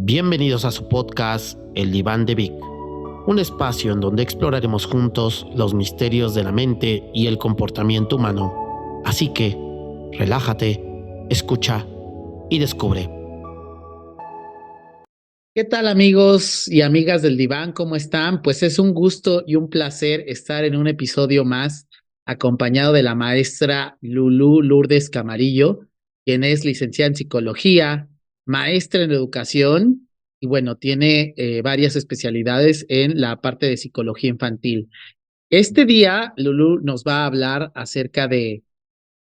Bienvenidos a su podcast El Diván de Vic, un espacio en donde exploraremos juntos los misterios de la mente y el comportamiento humano. Así que, relájate, escucha y descubre. ¿Qué tal, amigos y amigas del Diván? ¿Cómo están? Pues es un gusto y un placer estar en un episodio más acompañado de la maestra Lulú Lourdes Camarillo, quien es licenciada en psicología, maestra en educación y bueno, tiene varias especialidades en la parte de psicología infantil. Este día, Lulú nos va a hablar acerca del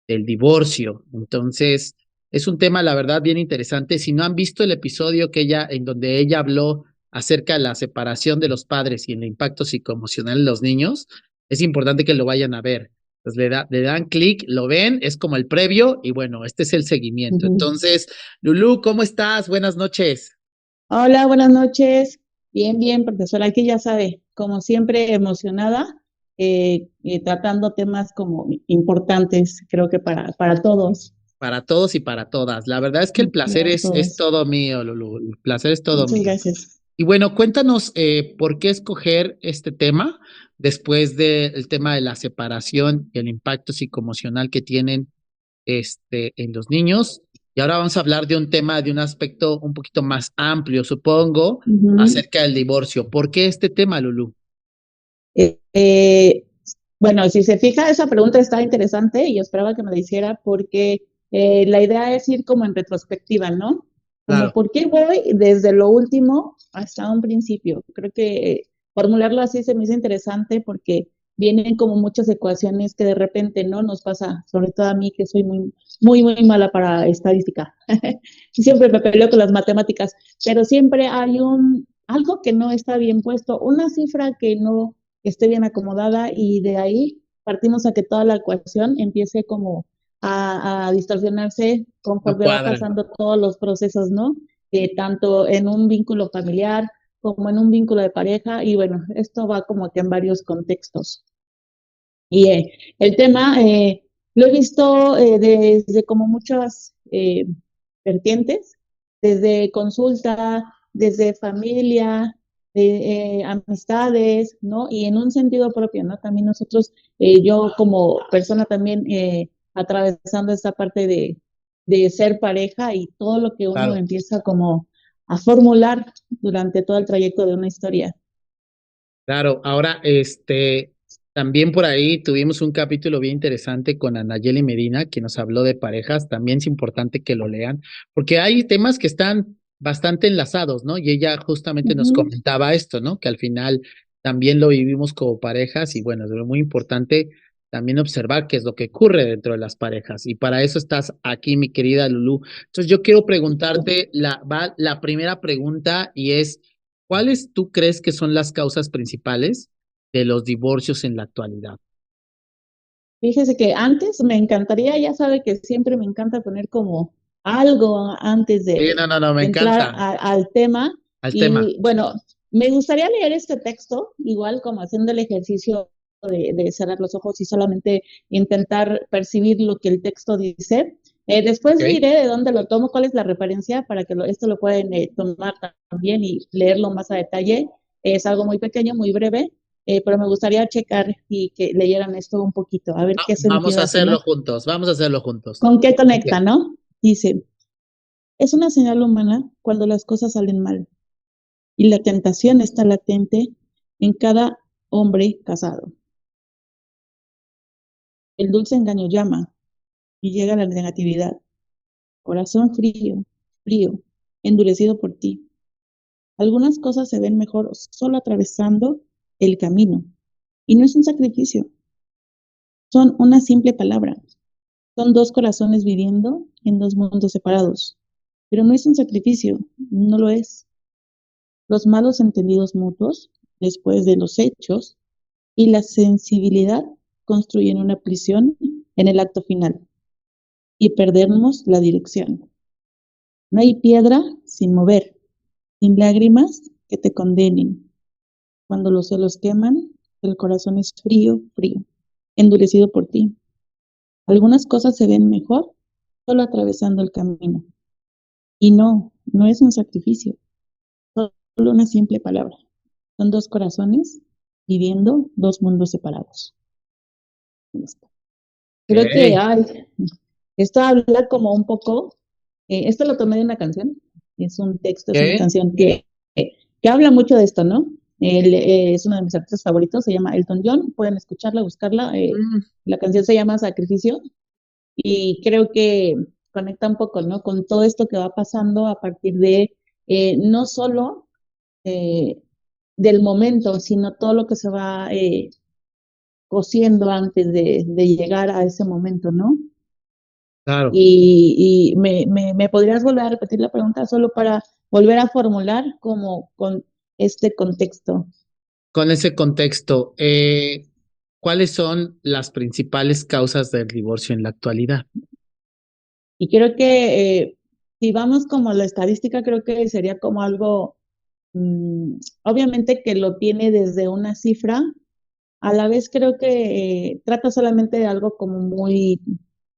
divorcio. Entonces, es un tema, la verdad, bien interesante. Si no han visto el episodio en donde ella habló acerca de la separación de los padres y el impacto psicoemocional en los niños, es importante que lo vayan a ver. Pues le dan clic, lo ven, es como el previo y bueno, este es el seguimiento. Entonces, Lulú, ¿cómo estás? Buenas noches. Hola, buenas noches. Bien, bien, profesora. Aquí ya sabe, como siempre, emocionada, tratando temas como importantes, creo que para todos. Para todos y para todas. La verdad es que el placer Para es todos. todo mío, Lulú. El placer es todo Muchas mío. gracias. Y bueno, cuéntanos por qué escoger este tema después del tema de la separación y el impacto psicoemocional que tienen en los niños. Y ahora vamos a hablar de un tema, de un aspecto un poquito más amplio, supongo, Ujú. acerca del divorcio. ¿Por qué este tema, Lulú? Eh, eh, bueno, si se fija, esa pregunta está interesante y yo esperaba que me la hiciera porque la idea es ir como en retrospectiva, ¿no? Como Claro, por qué voy desde lo último hasta un principio. Creo que formularlo así se me hizo interesante porque vienen como muchas ecuaciones que de repente no nos pasa, sobre todo a mí que soy muy mala para estadística. Y siempre me peleo con las matemáticas, pero siempre hay algo que no está bien puesto, una cifra que no esté bien acomodada y de ahí partimos a que toda la ecuación empiece como a distorsionarse no conforme va cuadran. pasando todos los procesos, ¿no? Tanto en un vínculo familiar como en un vínculo de pareja y bueno, esto va como que en varios contextos. Y el tema lo he visto desde como muchas vertientes, desde consulta, desde familia, amistades, ¿no? Y en un sentido propio, ¿no? También nosotros, yo como persona también atravesando esta parte de ser pareja y todo lo que uno Claro. empieza como a formular durante todo el trayecto de una historia. Claro, ahora también por ahí tuvimos un capítulo bien interesante con Anayeli Medina, que nos habló de parejas. También es importante que lo lean, porque hay temas que están bastante enlazados, ¿no? Y ella justamente nos Ujú. comentaba esto, ¿no? Que al final también lo vivimos como parejas y bueno, es muy importante también observar qué es lo que ocurre dentro de las parejas. Y para eso estás aquí, mi querida Lulú. Entonces yo quiero preguntarte la primera pregunta y es, ¿cuáles tú crees que son las causas principales de los divorcios en la actualidad? Fíjese que antes me encantaría, ya sabe que siempre me encanta poner como algo antes Sí, no, no, no, me de entrar encanta al tema. el tema. Y bueno, me gustaría leer este texto, igual como haciendo el ejercicio de cerrar los ojos y solamente intentar percibir lo que el texto dice. Después Ok, diré de dónde lo tomo, cuál es la referencia para que esto lo pueden tomar también y leerlo más a detalle. Es algo muy pequeño, muy breve, pero me gustaría checar y que leyeran esto un poquito, a ver qué vamos a sentido hace, hacerlo ¿no? juntos, vamos a hacerlo juntos. ¿Con qué conecta, Ok. no? Dice, es una señal humana cuando las cosas salen mal y la tentación está latente en cada hombre casado. El dulce engaño llama y llega la negatividad. Corazón frío, frío, endurecido por ti. Algunas cosas se ven mejor solo atravesando el camino. Y no es un sacrificio, son una simple palabra. Son dos corazones viviendo en dos mundos separados. Pero no es un sacrificio, no lo es. Los malos entendidos mutuos, después de los hechos, y la sensibilidad construyen una prisión en el acto final y perdemos la dirección. No hay piedra sin mover, sin lágrimas que te condenen. Cuando los celos queman, el corazón es frío, frío, endurecido por ti. Algunas cosas se ven mejor solo atravesando el camino. Y no, no es un sacrificio. una simple palabra. Son dos corazones viviendo dos mundos separados. Creo que Ok, esto habla como un poco, esto lo tomé de una canción, es un texto, es una ok. canción que habla mucho de esto, ¿no? Él, es uno de mis artistas favoritos, se llama Elton John, pueden escucharla, buscarla. Mm, La canción se llama Sacrificio y creo que conecta un poco, ¿no? Con todo esto que va pasando a partir de no solo eh, del momento, sino todo lo que se va cociendo antes de llegar a ese momento, ¿no? claro. Y me podrías volver a repetir la pregunta solo para volver a formular como con este contexto. Con ese contexto, ¿cuáles son las principales causas del divorcio en la actualidad? Y creo que si vamos como a la estadística, creo que sería como algo, obviamente que lo tiene desde una cifra, a la vez creo que trata solamente de algo como muy,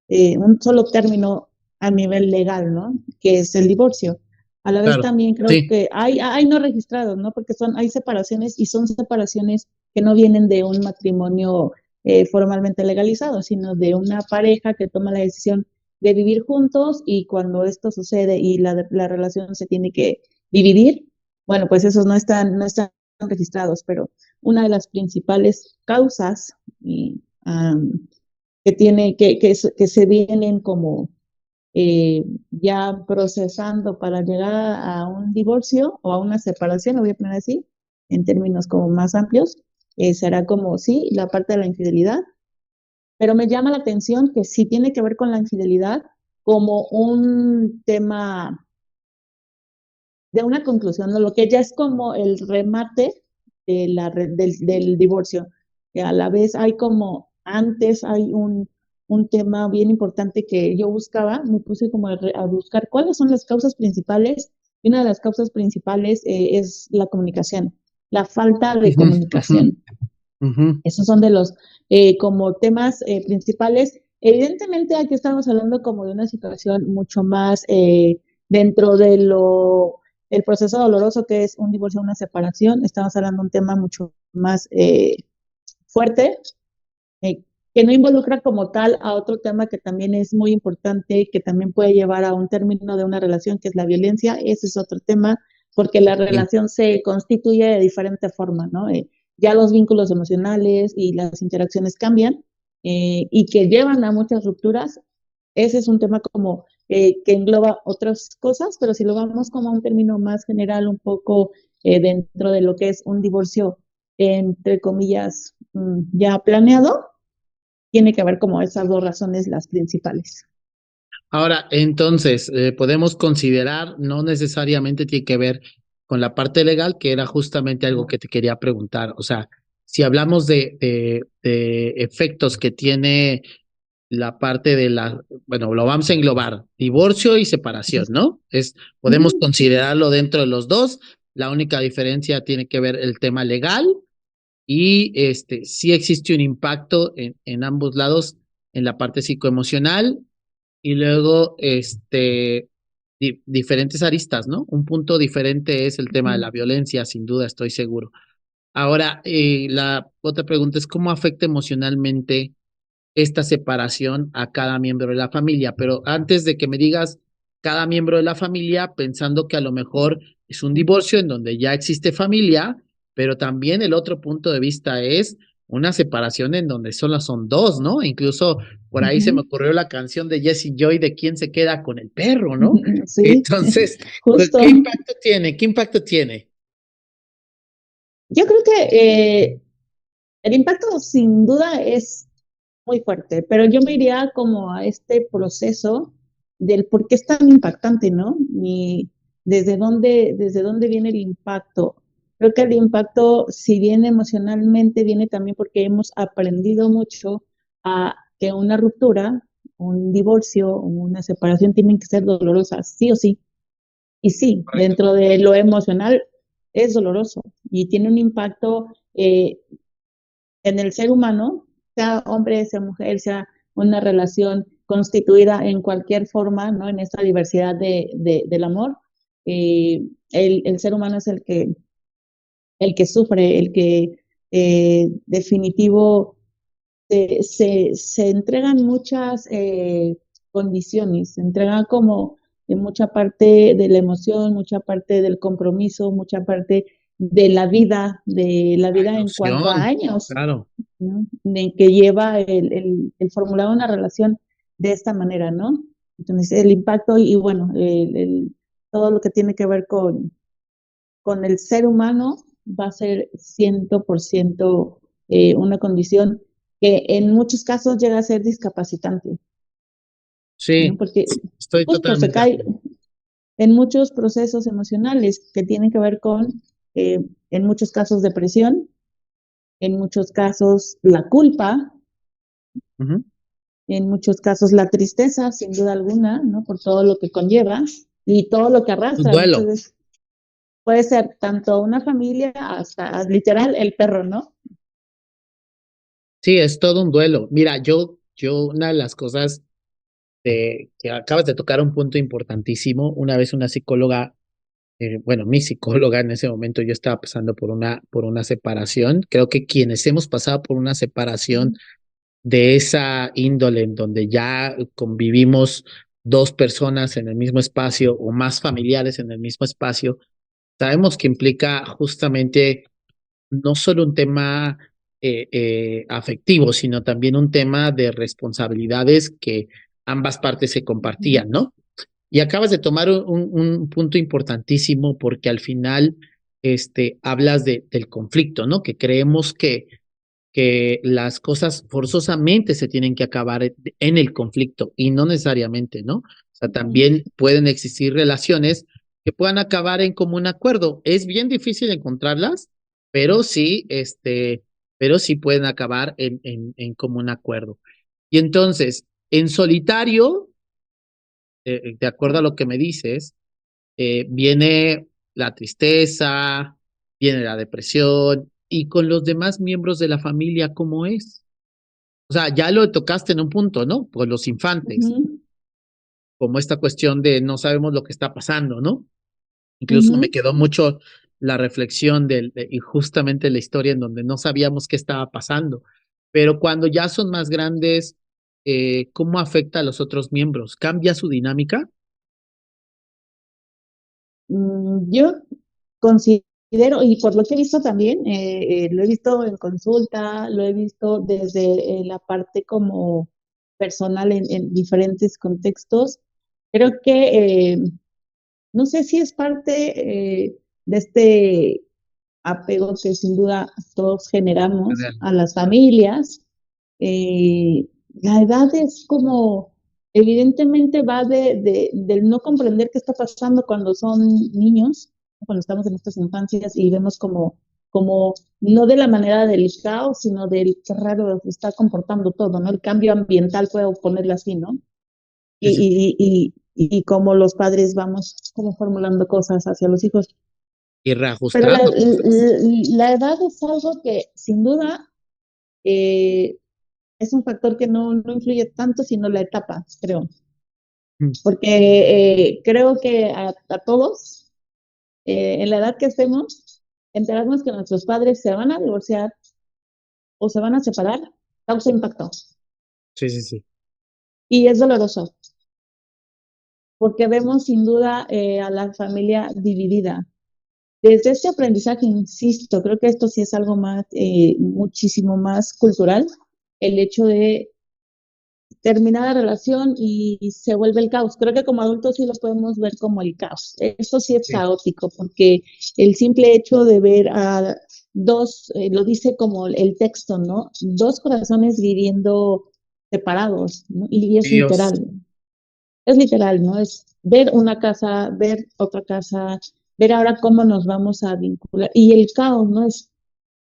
un solo término a nivel legal, ¿no? Que es el divorcio. A la vez Claro, también creo sí, que hay no registrados, ¿no? Porque hay separaciones y son separaciones que no vienen de un matrimonio formalmente legalizado, sino de una pareja que toma la decisión de vivir juntos y cuando esto sucede y la relación se tiene que dividir, bueno, pues esos no están registrados, pero una de las principales causas y, que se vienen como ya procesando para llegar a un divorcio o a una separación, lo voy a poner así, en términos como más amplios, será como, sí, la parte de la infidelidad, pero me llama la atención que sí tiene que ver con la infidelidad como un tema de una conclusión, ¿no? Lo que ya es como el remate del divorcio, que a la vez hay como, antes hay un tema bien importante que yo buscaba, me puse como a buscar cuáles son las causas principales, y una de las causas principales es la comunicación, la falta de ujú, ujú, comunicación. ujú. Esos son de los como temas principales. Evidentemente aquí estamos hablando como de una situación mucho más dentro de el proceso doloroso que es un divorcio o una separación. Estamos hablando de un tema mucho más fuerte, eh, que no involucra como tal a otro tema que también es muy importante, que también puede llevar a un término de una relación, que es la violencia. Ese es otro tema, porque la Sí. relación se constituye de diferente forma, ¿no? Ya los vínculos emocionales y las interacciones cambian y que llevan a muchas rupturas. Ese es un tema como que engloba otras cosas, pero si lo vamos como a un término más general, un poco dentro de lo que es un divorcio, entre comillas, ya planeado, tiene que ver como esas dos razones las principales. Ahora, entonces, podemos considerar, no necesariamente tiene que ver con la parte legal, que era justamente algo que te quería preguntar. O sea, si hablamos de efectos que tiene la parte de la, bueno, lo vamos a englobar, divorcio y separación, ¿no? Podemos Ujú, considerarlo dentro de los dos. La única diferencia tiene que ver el tema legal y sí existe un impacto en ambos lados, en la parte psicoemocional y luego diferentes aristas, ¿no? Un punto diferente es el tema de ujú. la violencia, sin duda, estoy seguro. Ahora, la otra pregunta es cómo afecta emocionalmente esta separación a cada miembro de la familia. Pero antes de que me digas cada miembro de la familia, pensando que a lo mejor es un divorcio en donde ya existe familia, pero también el otro punto de vista es una separación en donde solo son dos, ¿no? Incluso por ahí se me Ujú. ocurrió la canción de Jesse Joy de quién se queda con el perro, ¿no? Sí, Entonces, ¿qué justo. impacto tiene? ¿Qué impacto tiene? Yo creo que el impacto sin duda es muy fuerte, pero yo me iría como a este proceso del por qué es tan impactante, ¿no? Y desde dónde viene el impacto. Creo que el impacto, si bien emocionalmente, viene también porque hemos aprendido mucho a que una ruptura, un divorcio, una separación tienen que ser dolorosas, sí o sí. Y sí, Correcto. dentro de lo emocional es doloroso y tiene un impacto en el ser humano, sea hombre, sea mujer, sea una relación constituida en cualquier forma, ¿no? En esta diversidad del amor, el ser humano es el que sufre, el que definitivo se entregan muchas condiciones, se entregan como en mucha parte de la emoción, mucha parte del compromiso, mucha parte de la La vida en cuanto a ilusión, años, claro. ¿no? De que lleva el formular una relación de esta manera, ¿no? Entonces, el impacto y bueno, todo lo que tiene que ver con el ser humano va a ser 100% una condición que en muchos casos llega a ser discapacitante, ¿no? Sí, Porque estoy justo se totalmente de cae acuerdo. en muchos procesos emocionales que tienen que ver con, en muchos casos, depresión, en muchos casos, la culpa, Ujú. en muchos casos, la tristeza, sin duda alguna, ¿no? Por todo lo que conlleva y todo lo que Un arrastra. Muchas duelo. veces puede ser tanto una familia hasta literal el perro, ¿no? Sí, es todo un duelo. Mira, una de las cosas que acabas de tocar un punto importantísimo. Una vez una psicóloga, bueno, mi psicóloga en ese momento, yo estaba pasando por una separación. Creo que quienes hemos pasado por una separación de esa índole en donde ya convivimos dos personas en el mismo espacio o más familiares en el mismo espacio, sabemos que implica justamente no solo un tema afectivo, sino también un tema de responsabilidades que ambas partes se Ujú. compartían, ¿no? Y acabas de tomar un punto importantísimo porque al final hablas del conflicto, ¿no? Que creemos que las cosas forzosamente se tienen que acabar en el conflicto y no necesariamente, ¿no? O sea, Ujú. también pueden existir relaciones que puedan acabar en común acuerdo. Es bien difícil encontrarlas, pero sí, pero sí pueden acabar en común acuerdo. Y entonces, en solitario, de acuerdo a lo que me dices, viene la tristeza, viene la depresión, y con los demás miembros de la familia, ¿cómo es? O sea, ya lo tocaste en un punto, ¿no? Con los infantes, Ujú. como esta cuestión de no sabemos lo que está pasando, ¿no? Incluso me Ujú. quedó mucho la reflexión y justamente la historia en donde no sabíamos qué estaba pasando. Pero cuando ya son más grandes, ¿cómo afecta a los otros miembros? ¿Cambia su dinámica? Yo considero, y por lo que he visto también, lo he visto en consulta, lo he visto desde la parte como personal en diferentes contextos, creo que no sé si es parte de este apego que sin duda todos generamos a las familias. La edad es como, evidentemente va del no comprender qué está pasando cuando son niños, cuando estamos en estas infancias y vemos como no de la manera del caos, sino del qué raro se está comportando todo, ¿no? El cambio ambiental, puedo ponerlo así, ¿no? Sí, sí, sí. Y cómo los padres vamos como formulando cosas hacia los hijos. Y Pero reajustando cosas. la edad es algo que sin duda eh, es un factor que no influye tanto, sino la etapa, creo. Mm. Porque creo que a todos, en la edad que estemos, enterarnos que nuestros padres se van a divorciar o se van a separar, causa impacto. Sí, sí, sí. Y es doloroso, porque vemos sin duda a la familia dividida. Desde este aprendizaje, insisto, creo que esto sí es algo más, muchísimo más cultural, el hecho de termina la relación y se vuelve el caos. Creo que como adultos sí lo podemos ver como el caos. Esto sí es Sí. caótico porque el simple hecho de ver a dos, lo dice como el texto, ¿no? Dos corazones viviendo separados, ¿no? Y Dios. es literal, ¿no? Es ver una casa, ver otra casa, ver ahora cómo nos vamos a vincular. Y el caos, ¿no?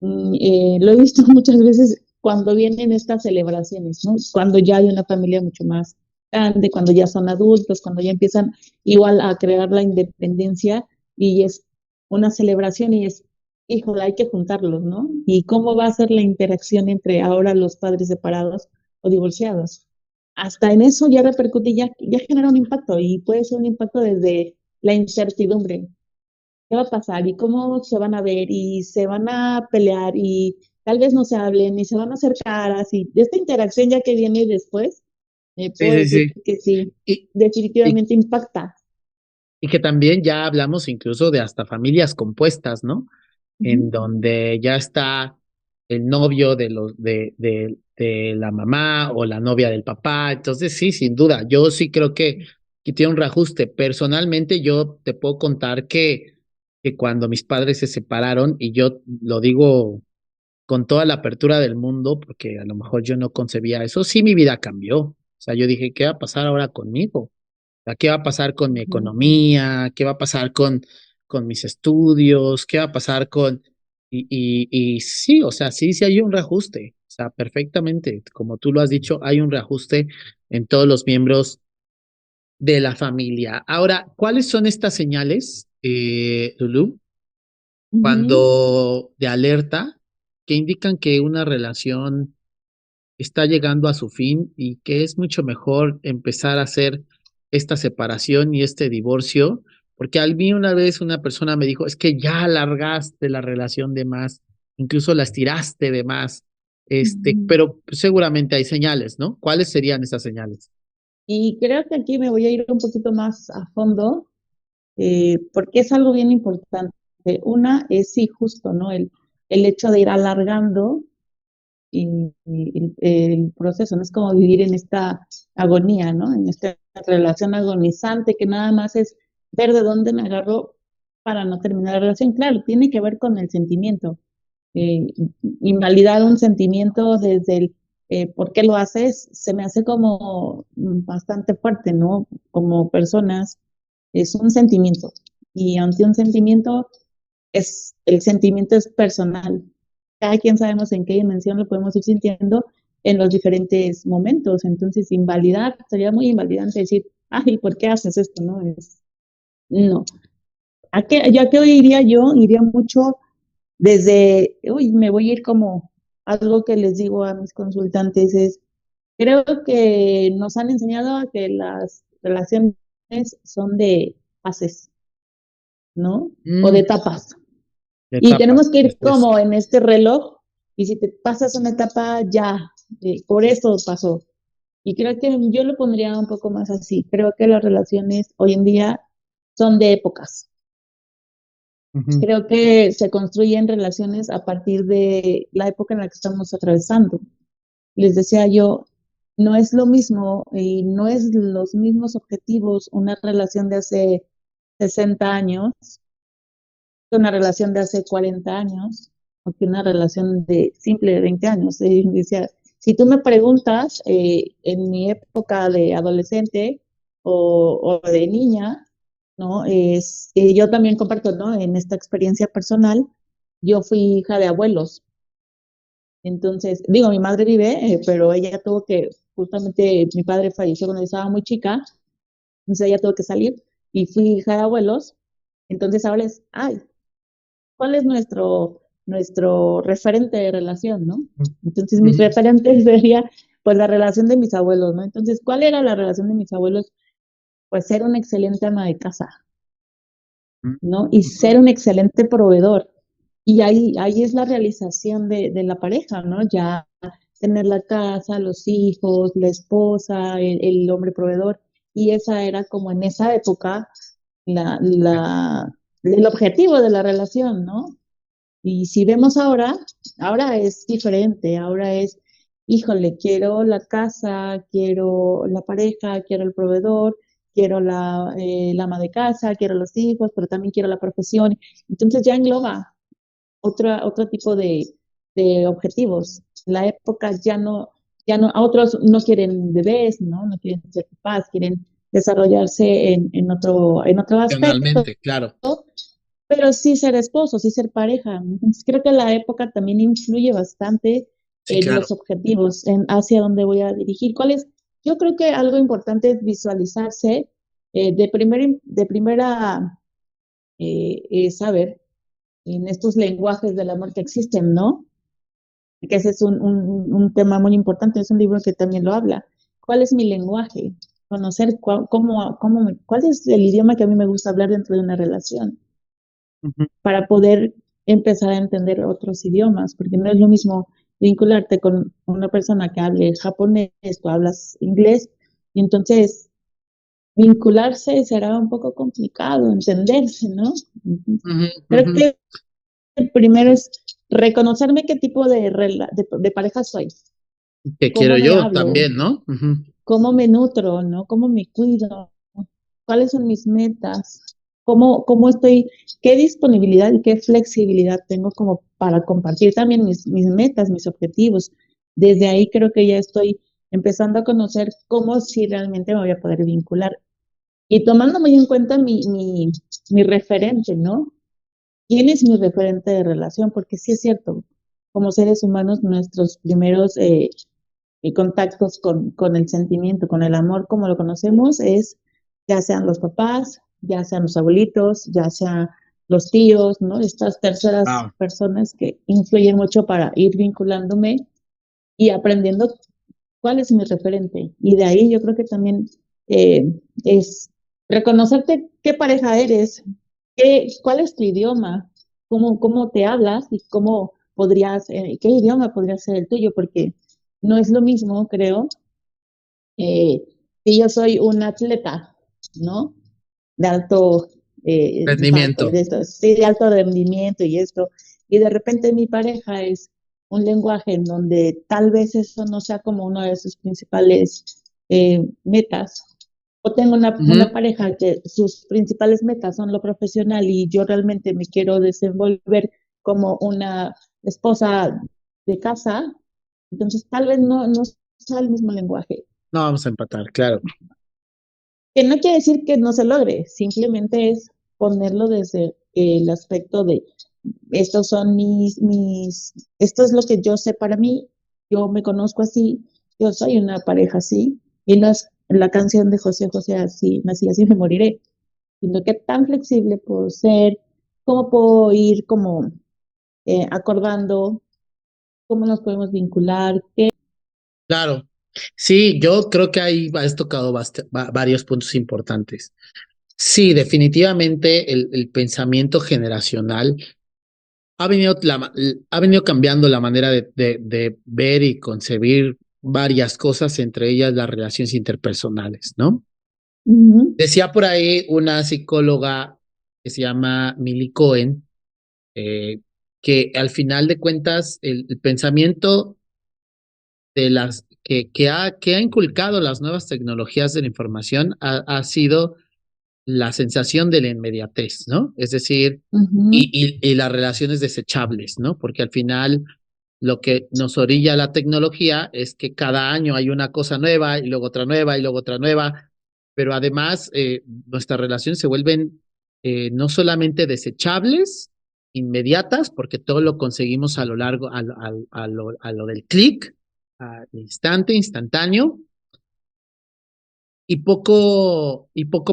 Lo he visto muchas veces cuando vienen estas celebraciones, ¿no? Cuando ya hay una familia mucho más grande, cuando ya son adultos, cuando ya empiezan igual a crear la independencia y es una celebración y es, híjole, hay que juntarlos, ¿no? ¿Y cómo va a ser la interacción entre ahora los padres separados o divorciados? Hasta en eso ya repercute, ya genera un impacto y puede ser un impacto desde la incertidumbre. ¿Qué va a pasar? ¿Y cómo se van a ver? ¿Y se van a pelear? ¿Y tal vez no se hablen? ¿Y se van a hacer caras? Y de esta interacción ya que viene después, Sí, puedo sí, decir sí. que sí, Y, y, definitivamente impacta. y que también ya hablamos incluso de hasta familias compuestas, ¿no? En Ujú, donde ya está el novio de la mamá o la novia del papá. Entonces, sí, sin duda, yo sí creo que tiene un reajuste. Personalmente, yo te puedo contar que cuando mis padres se separaron, y yo lo digo con toda la apertura del mundo, porque a lo mejor yo no concebía eso, sí mi vida cambió. O sea, yo dije, ¿qué va a pasar ahora conmigo? Sea, ¿qué va a pasar con mi ujú. economía? ¿Qué va a pasar con mis estudios? ¿Qué va a pasar con... y sí, o sea, sí, sí hay un reajuste. O sea, perfectamente, como tú lo has dicho, hay un reajuste en todos los miembros de la familia. Ahora, ¿cuáles son estas señales, Lulú, Ujú. cuando de alerta que indican que una relación está llegando a su fin y que es mucho mejor empezar a hacer esta separación y este divorcio? Porque a mí una vez una persona me dijo, es que ya alargaste la relación de más, incluso la estiraste de más, Ujú. pero seguramente hay señales, ¿no? ¿Cuáles serían esas señales? Y creo que aquí me voy a ir un poquito más a fondo, porque es algo bien importante. Una es, sí, justo, ¿no? El hecho de ir alargando el proceso, no es como vivir en esta agonía, ¿no? En esta relación agonizante que nada más es ver de dónde me agarro para no terminar la relación. Claro, tiene que ver con el sentimiento. Eh, Invalidar un sentimiento desde el por qué lo haces, se me hace como bastante fuerte, ¿no? Como personas, es un sentimiento. Y ante un sentimiento, el sentimiento es personal. Cada quien sabemos en qué dimensión lo podemos ir sintiendo en los diferentes momentos. Entonces, invalidar, sería muy invalidante decir, ay, ¿por qué haces esto? No, no. ¿Ya qué iría yo? Iría mucho desde, uy, me voy a ir como algo que les digo a mis consultantes es, creo que nos han enseñado a que las relaciones son de fases, ¿no? O de Mm, etapas. Y etapas, tenemos que ir así es. como en este reloj, y si te pasas una etapa, ya, por eso pasó. Y creo que yo lo pondría un poco más así. Creo que las relaciones hoy en día son de épocas. Ujú. Creo que se construyen relaciones a partir de la época en la que estamos atravesando. Les decía yo, no es lo mismo y no es los mismos objetivos una relación de hace 60 años que una relación de hace 40 años o que una relación de simple de 20 años. Decía, si tú me preguntas, en mi época de adolescente o de niña, ¿no? Yo también comparto, ¿no? En esta experiencia personal, yo fui hija de abuelos. Entonces, digo, mi madre vive, pero ella tuvo que, justamente mi padre falleció cuando yo estaba muy chica, entonces ella tuvo que salir y fui hija de abuelos. Entonces ahora es, ay, ¿cuál es nuestro referente de relación, no? Entonces mi Ujú. referente sería, pues, la relación de mis abuelos, ¿no? Entonces, ¿cuál era la relación de mis abuelos? Pues ser una excelente ama de casa, ¿no? Y ser un excelente proveedor. Y ahí es la realización de la pareja, ¿no? Ya tener la casa, los hijos, la esposa, el hombre proveedor. Y esa era como en esa época la, la, el objetivo de la relación, ¿no? Y si vemos ahora es diferente, ahora es, híjole, quiero la casa, quiero la pareja, quiero el proveedor, quiero la ama de casa, quiero los hijos, pero también quiero la profesión. Entonces ya engloba otro tipo de objetivos. La época a otros no quieren bebés, ¿no? No quieren ser papás, quieren desarrollarse en otro aspecto, Emocionalmente, claro. pero sí ser esposo, sí ser pareja. Entonces, creo que la época también influye bastante Sí, en claro. los objetivos, en hacia dónde voy a dirigir. Yo creo que algo importante es visualizarse, de primera, saber en estos lenguajes del amor que existen, ¿no? Que ese es un tema muy importante, es un libro que también lo habla. ¿Cuál es mi lenguaje? conocer cuál es el idioma que a mí me gusta hablar dentro de una relación, Ujú, para poder empezar a entender otros idiomas, porque no es lo mismo vincularte con una persona que hable japonés, tú hablas inglés, y entonces vincularse será un poco complicado, entenderse, ¿no? ujú, Creo ujú. que el primero es reconocerme qué tipo de pareja soy, Que quiero cómo me yo hablo, también, ¿no? Ujú. cómo me nutro, ¿no? Cómo me cuido, cuáles son mis metas, cómo estoy, qué disponibilidad y qué flexibilidad tengo como para compartir también mis metas, mis objetivos. Desde ahí creo que ya estoy empezando a conocer cómo si realmente me voy a poder vincular. Y tomando muy en cuenta mi referente, ¿no? ¿Quién es mi referente de relación? Porque sí es cierto, como seres humanos, nuestros primeros contactos con el sentimiento, con el amor, como lo conocemos, es ya sean los papás, ya sean los abuelitos, ya sean los tíos, ¿no? Estas terceras Wow. personas que influyen mucho para ir vinculándome y aprendiendo cuál es mi referente. Y de ahí yo creo que también eh, es reconocerte qué pareja eres, cuál es tu idioma, cómo te hablas y cómo podrías, qué idioma podría ser el tuyo, porque no es lo mismo, creo, eh, si yo soy un atleta, ¿no? De alto, tú sabes, pues, Rendimiento. de esto, sí, de alto rendimiento y esto, y de repente mi pareja es un lenguaje en donde tal vez eso no sea como una de sus principales metas. O tengo una Ujú. pareja que sus principales metas son lo profesional y yo realmente me quiero desenvolver como una esposa de casa, entonces tal vez no sea el mismo lenguaje. No vamos a empatar, claro. Que no quiere decir que no se logre, simplemente es ponerlo desde el aspecto de estos son esto es lo que yo sé para mí, yo me conozco así, yo soy una pareja así, y no es la canción de José José así, nací así me moriré, sino que tan flexible puedo ser, cómo puedo ir como acordando, cómo nos podemos vincular, qué. Claro. Sí, yo creo que ahí has tocado varios puntos importantes. Sí, definitivamente el pensamiento generacional ha venido cambiando la manera de ver y concebir varias cosas, entre ellas las relaciones interpersonales, ¿no? Ujú, Decía por ahí una psicóloga que se llama Millie Cohen, eh, que al final de cuentas el pensamiento de que ha inculcado las nuevas tecnologías de la información ha sido la sensación de la inmediatez, ¿no? Es decir, ujú, y las relaciones desechables, ¿no? Porque al final lo que nos orilla la tecnología es que cada año hay una cosa nueva y luego otra nueva y luego otra nueva, pero además nuestras relaciones se vuelven no solamente desechables, inmediatas, porque todo lo conseguimos a lo largo, a lo del clic, al instante, instantáneo, y poco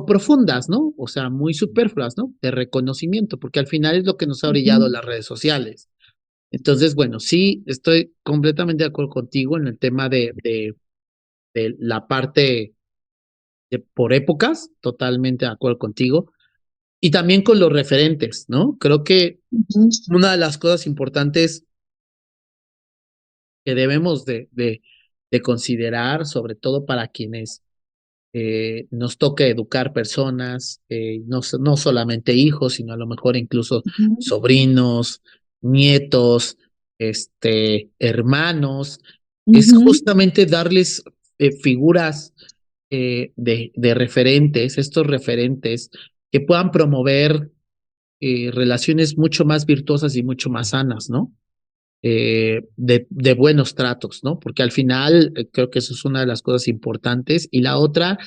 profundas, ¿no? O sea, muy superfluas, ¿no? De reconocimiento, porque al final es lo que nos ha orillado ujú, las redes sociales. Entonces, bueno, sí, estoy completamente de acuerdo contigo en el tema de la parte de por épocas, totalmente de acuerdo contigo, y también con los referentes, ¿no? Creo que ujú, una de las cosas importantes que debemos de considerar, sobre todo para quienes nos toca educar personas, no solamente hijos, sino a lo mejor incluso ujú, sobrinos, nietos, hermanos, es ujú, justamente darles figuras de referentes, estos referentes que puedan promover relaciones mucho más virtuosas y mucho más sanas, ¿no? De buenos tratos, ¿no? Porque al final creo que eso es una de las cosas importantes. Y la otra,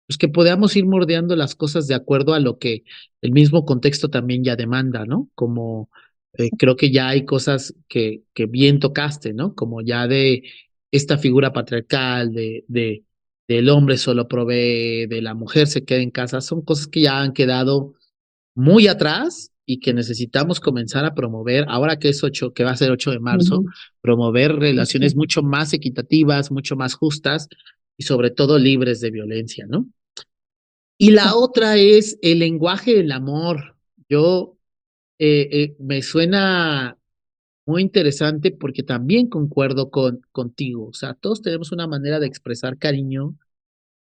pues que podamos ir mordeando las cosas de acuerdo a lo que el mismo contexto también ya demanda, ¿no? Como creo que ya hay cosas que bien tocaste, ¿no? Como ya de esta figura patriarcal, del hombre solo provee, de la mujer se queda en casa, son cosas que ya han quedado muy atrás y que necesitamos comenzar a promover, ahora que es 8, que va a ser 8 de marzo, ujú. promover relaciones Sí. mucho más equitativas, mucho más justas, y sobre todo libres de violencia, ¿no? Y la otra es el lenguaje del amor. Yo me suena muy interesante porque también concuerdo contigo. O sea, todos tenemos una manera de expresar cariño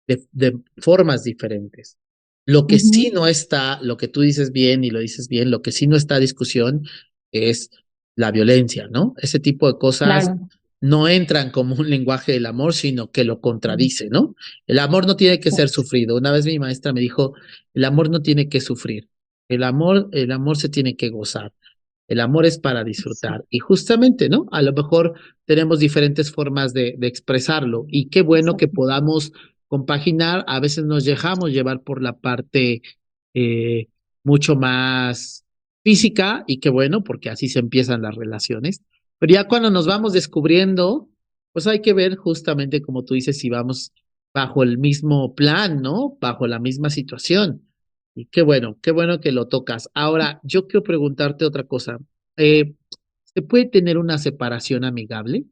de formas diferentes. Lo que sí Ujú, no está, lo que tú dices bien y lo dices bien, lo que sí no está a discusión es la violencia, ¿no? Ese tipo de cosas claro. no entran como un lenguaje del amor, sino que lo contradice, ¿no? El amor no tiene que ser sufrido. Una vez mi maestra me dijo, el amor no tiene que sufrir. El amor se tiene que gozar. El amor es para disfrutar. Y justamente, ¿no? A lo mejor tenemos diferentes formas de expresarlo. Y qué bueno que Exacto. podamos compaginar. A veces nos dejamos llevar por la parte eh, mucho más física y qué bueno, porque así se empiezan las relaciones. Pero ya cuando nos vamos descubriendo, pues hay que ver justamente como tú dices, si vamos bajo el mismo plan, ¿no? Bajo la misma situación. Y qué bueno que lo tocas. Ahora, yo quiero preguntarte otra cosa. Eh, ¿Se puede tener una separación amigable,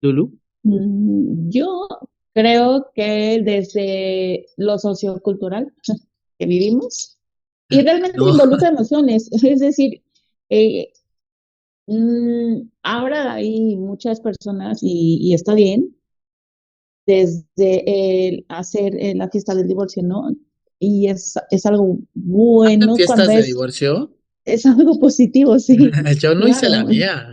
Lulu? Yo creo que desde lo sociocultural que vivimos, y realmente No, involucra emociones, es decir, eh, ahora hay muchas personas y está bien desde el hacer la fiesta del divorcio, ¿no? Y es algo ¿hacen bueno cuando fiestas de divorcio? es algo positivo, sí, Yo no hice la claro. mía.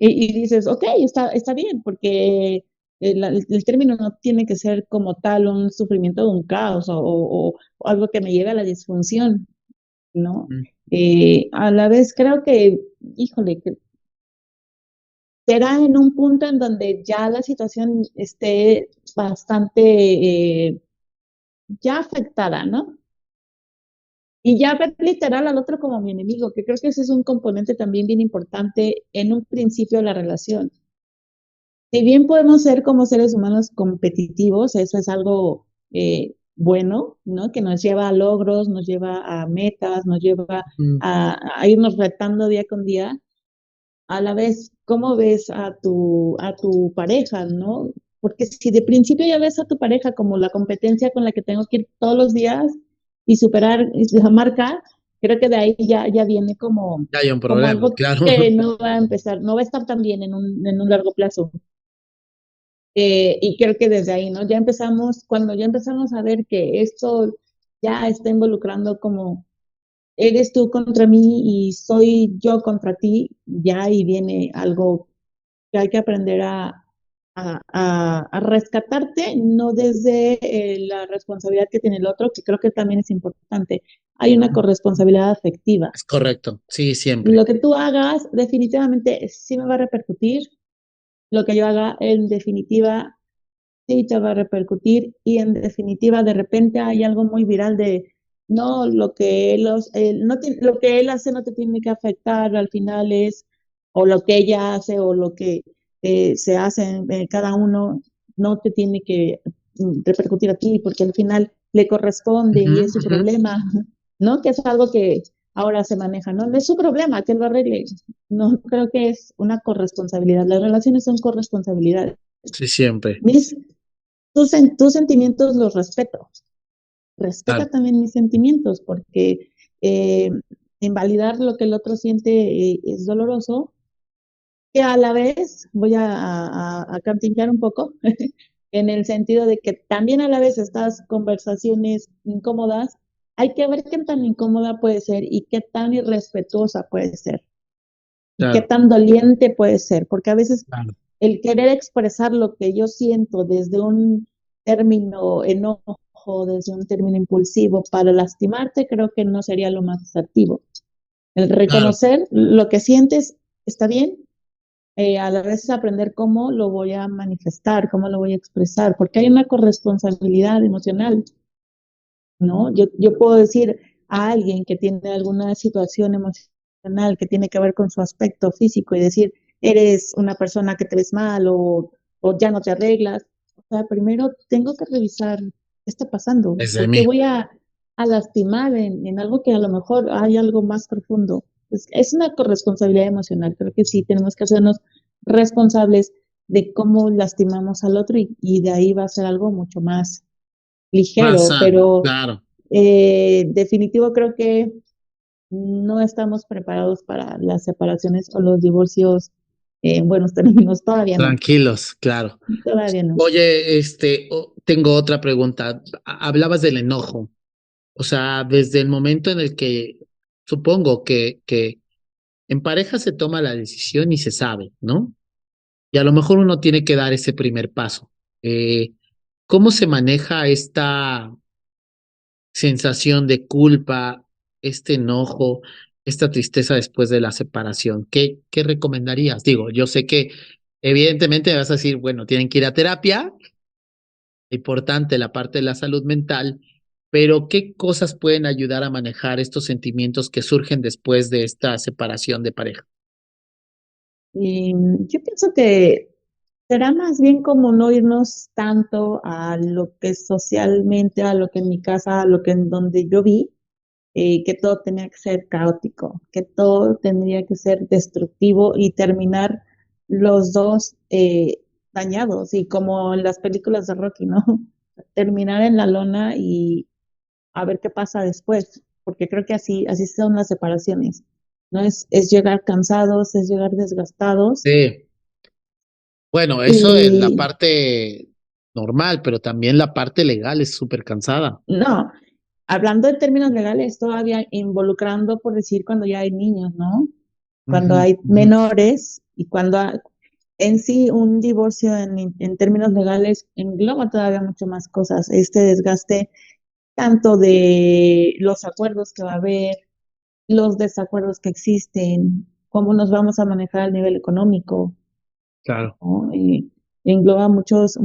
Y dices, ok, está bien, porque el término no tiene que ser como tal un sufrimiento o un caos o algo que me lleve a la disfunción, ¿no? Mm, A la vez creo que, híjole, que será en un punto en donde ya la situación esté bastante ya afectada, ¿no? Y ya ver literal al otro como mi enemigo, que creo que ese es un componente también bien importante en un principio de la relación. Si bien podemos ser como seres humanos competitivos, eso es algo bueno, ¿no? Que nos lleva a logros, nos lleva a metas, nos lleva mm, a irnos retando día con día. A la vez, ¿cómo ves a tu pareja, ¿no? Porque si de principio ya ves a tu pareja como la competencia con la que tengo que ir todos los días y superar la marca, creo que de ahí ya viene ya hay un como problema, algo claro. que no va a empezar, no va a estar tan bien en un largo plazo. Y creo que desde ahí, ¿no? Ya empezamos, cuando ya empezamos a ver que esto ya está involucrando como eres tú contra mí y soy yo contra ti, ya ahí viene algo que hay que aprender a rescatarte, no desde la responsabilidad que tiene el otro, que creo que también es importante. Hay una corresponsabilidad afectiva. Es correcto, sí, siempre. Lo que tú hagas definitivamente sí me va a repercutir, lo que yo haga en definitiva sí te va a repercutir y en definitiva de repente hay algo muy viral de no, no lo que él hace no te tiene que afectar, al final es, o lo que ella hace o lo que se hace en cada uno no te tiene que repercutir a ti porque al final le corresponde Ujú, y es su ujú. problema, ¿no? Que es algo que ahora se maneja, ¿no? No es su problema, que él lo arregle. No, creo que es una corresponsabilidad. Las relaciones son corresponsabilidades. Sí, siempre. Mis tus sentimientos los respeto. Respeta Claro. también mis sentimientos, porque eh, invalidar lo que el otro siente es doloroso. Que a la vez voy a cantinflar un poco, en el sentido de que también a la vez estas conversaciones incómodas, hay que ver qué tan incómoda puede ser y qué tan irrespetuosa puede ser y qué Claro, tan doliente puede ser, porque a veces claro. el querer expresar lo que yo siento desde un término enojo, desde un término impulsivo para lastimarte, creo que no sería lo más asertivo. El Claro. reconocer lo que sientes está bien, a la vez es aprender cómo lo voy a manifestar, cómo lo voy a expresar, porque hay una corresponsabilidad emocional, ¿no? Yo puedo decir a alguien que tiene alguna situación emocional que tiene que ver con su aspecto físico y decir, eres una persona que te ves mal o ya no te arreglas. O sea, primero tengo que revisar qué está pasando, Desde porque mí. voy a lastimar en algo que a lo mejor hay algo más profundo. Es una corresponsabilidad emocional. Creo que sí, tenemos que hacernos responsables de cómo lastimamos al otro y de ahí va a ser algo mucho más Más ligero, sano, pero claro. definitivo creo que no estamos preparados para las separaciones o los divorcios en buenos términos, Tranquilos, claro. todavía no. Oye, tengo otra pregunta. Hablabas del enojo. O sea, desde el momento en el que supongo que en pareja se toma la decisión y se sabe, ¿no? Y a lo mejor uno tiene que dar ese primer paso. Eh, ¿Cómo se maneja esta sensación de culpa, este enojo, esta tristeza después de la separación? ¿Qué recomendarías? Digo, yo sé que evidentemente me vas a decir, bueno, tienen que ir a terapia, importante la parte de la salud mental, pero ¿qué cosas pueden ayudar a manejar estos sentimientos que surgen después de esta separación de pareja? Y yo pienso que será más bien como no irnos tanto a lo que socialmente, a lo que en mi casa, a lo que en donde yo vi, que todo tenía que ser caótico, que todo tendría que ser destructivo y terminar los dos dañados y como en las películas de Rocky, ¿no? Terminar en la lona y a ver qué pasa después, porque creo que así son las separaciones, ¿no? Es llegar cansados, es llegar desgastados Sí, bueno, eso es la y parte normal, pero también la parte legal es súper cansada. no, hablando de términos legales, todavía involucrando, por decir, cuando ya hay niños, ¿no? Cuando Ujú, hay ujú, menores y en sí un divorcio en términos legales engloba todavía mucho más cosas, este desgaste tanto de los acuerdos que va a haber, los desacuerdos que existen, cómo nos vamos a manejar a nivel económico, claro. ¿no? Engloba muchos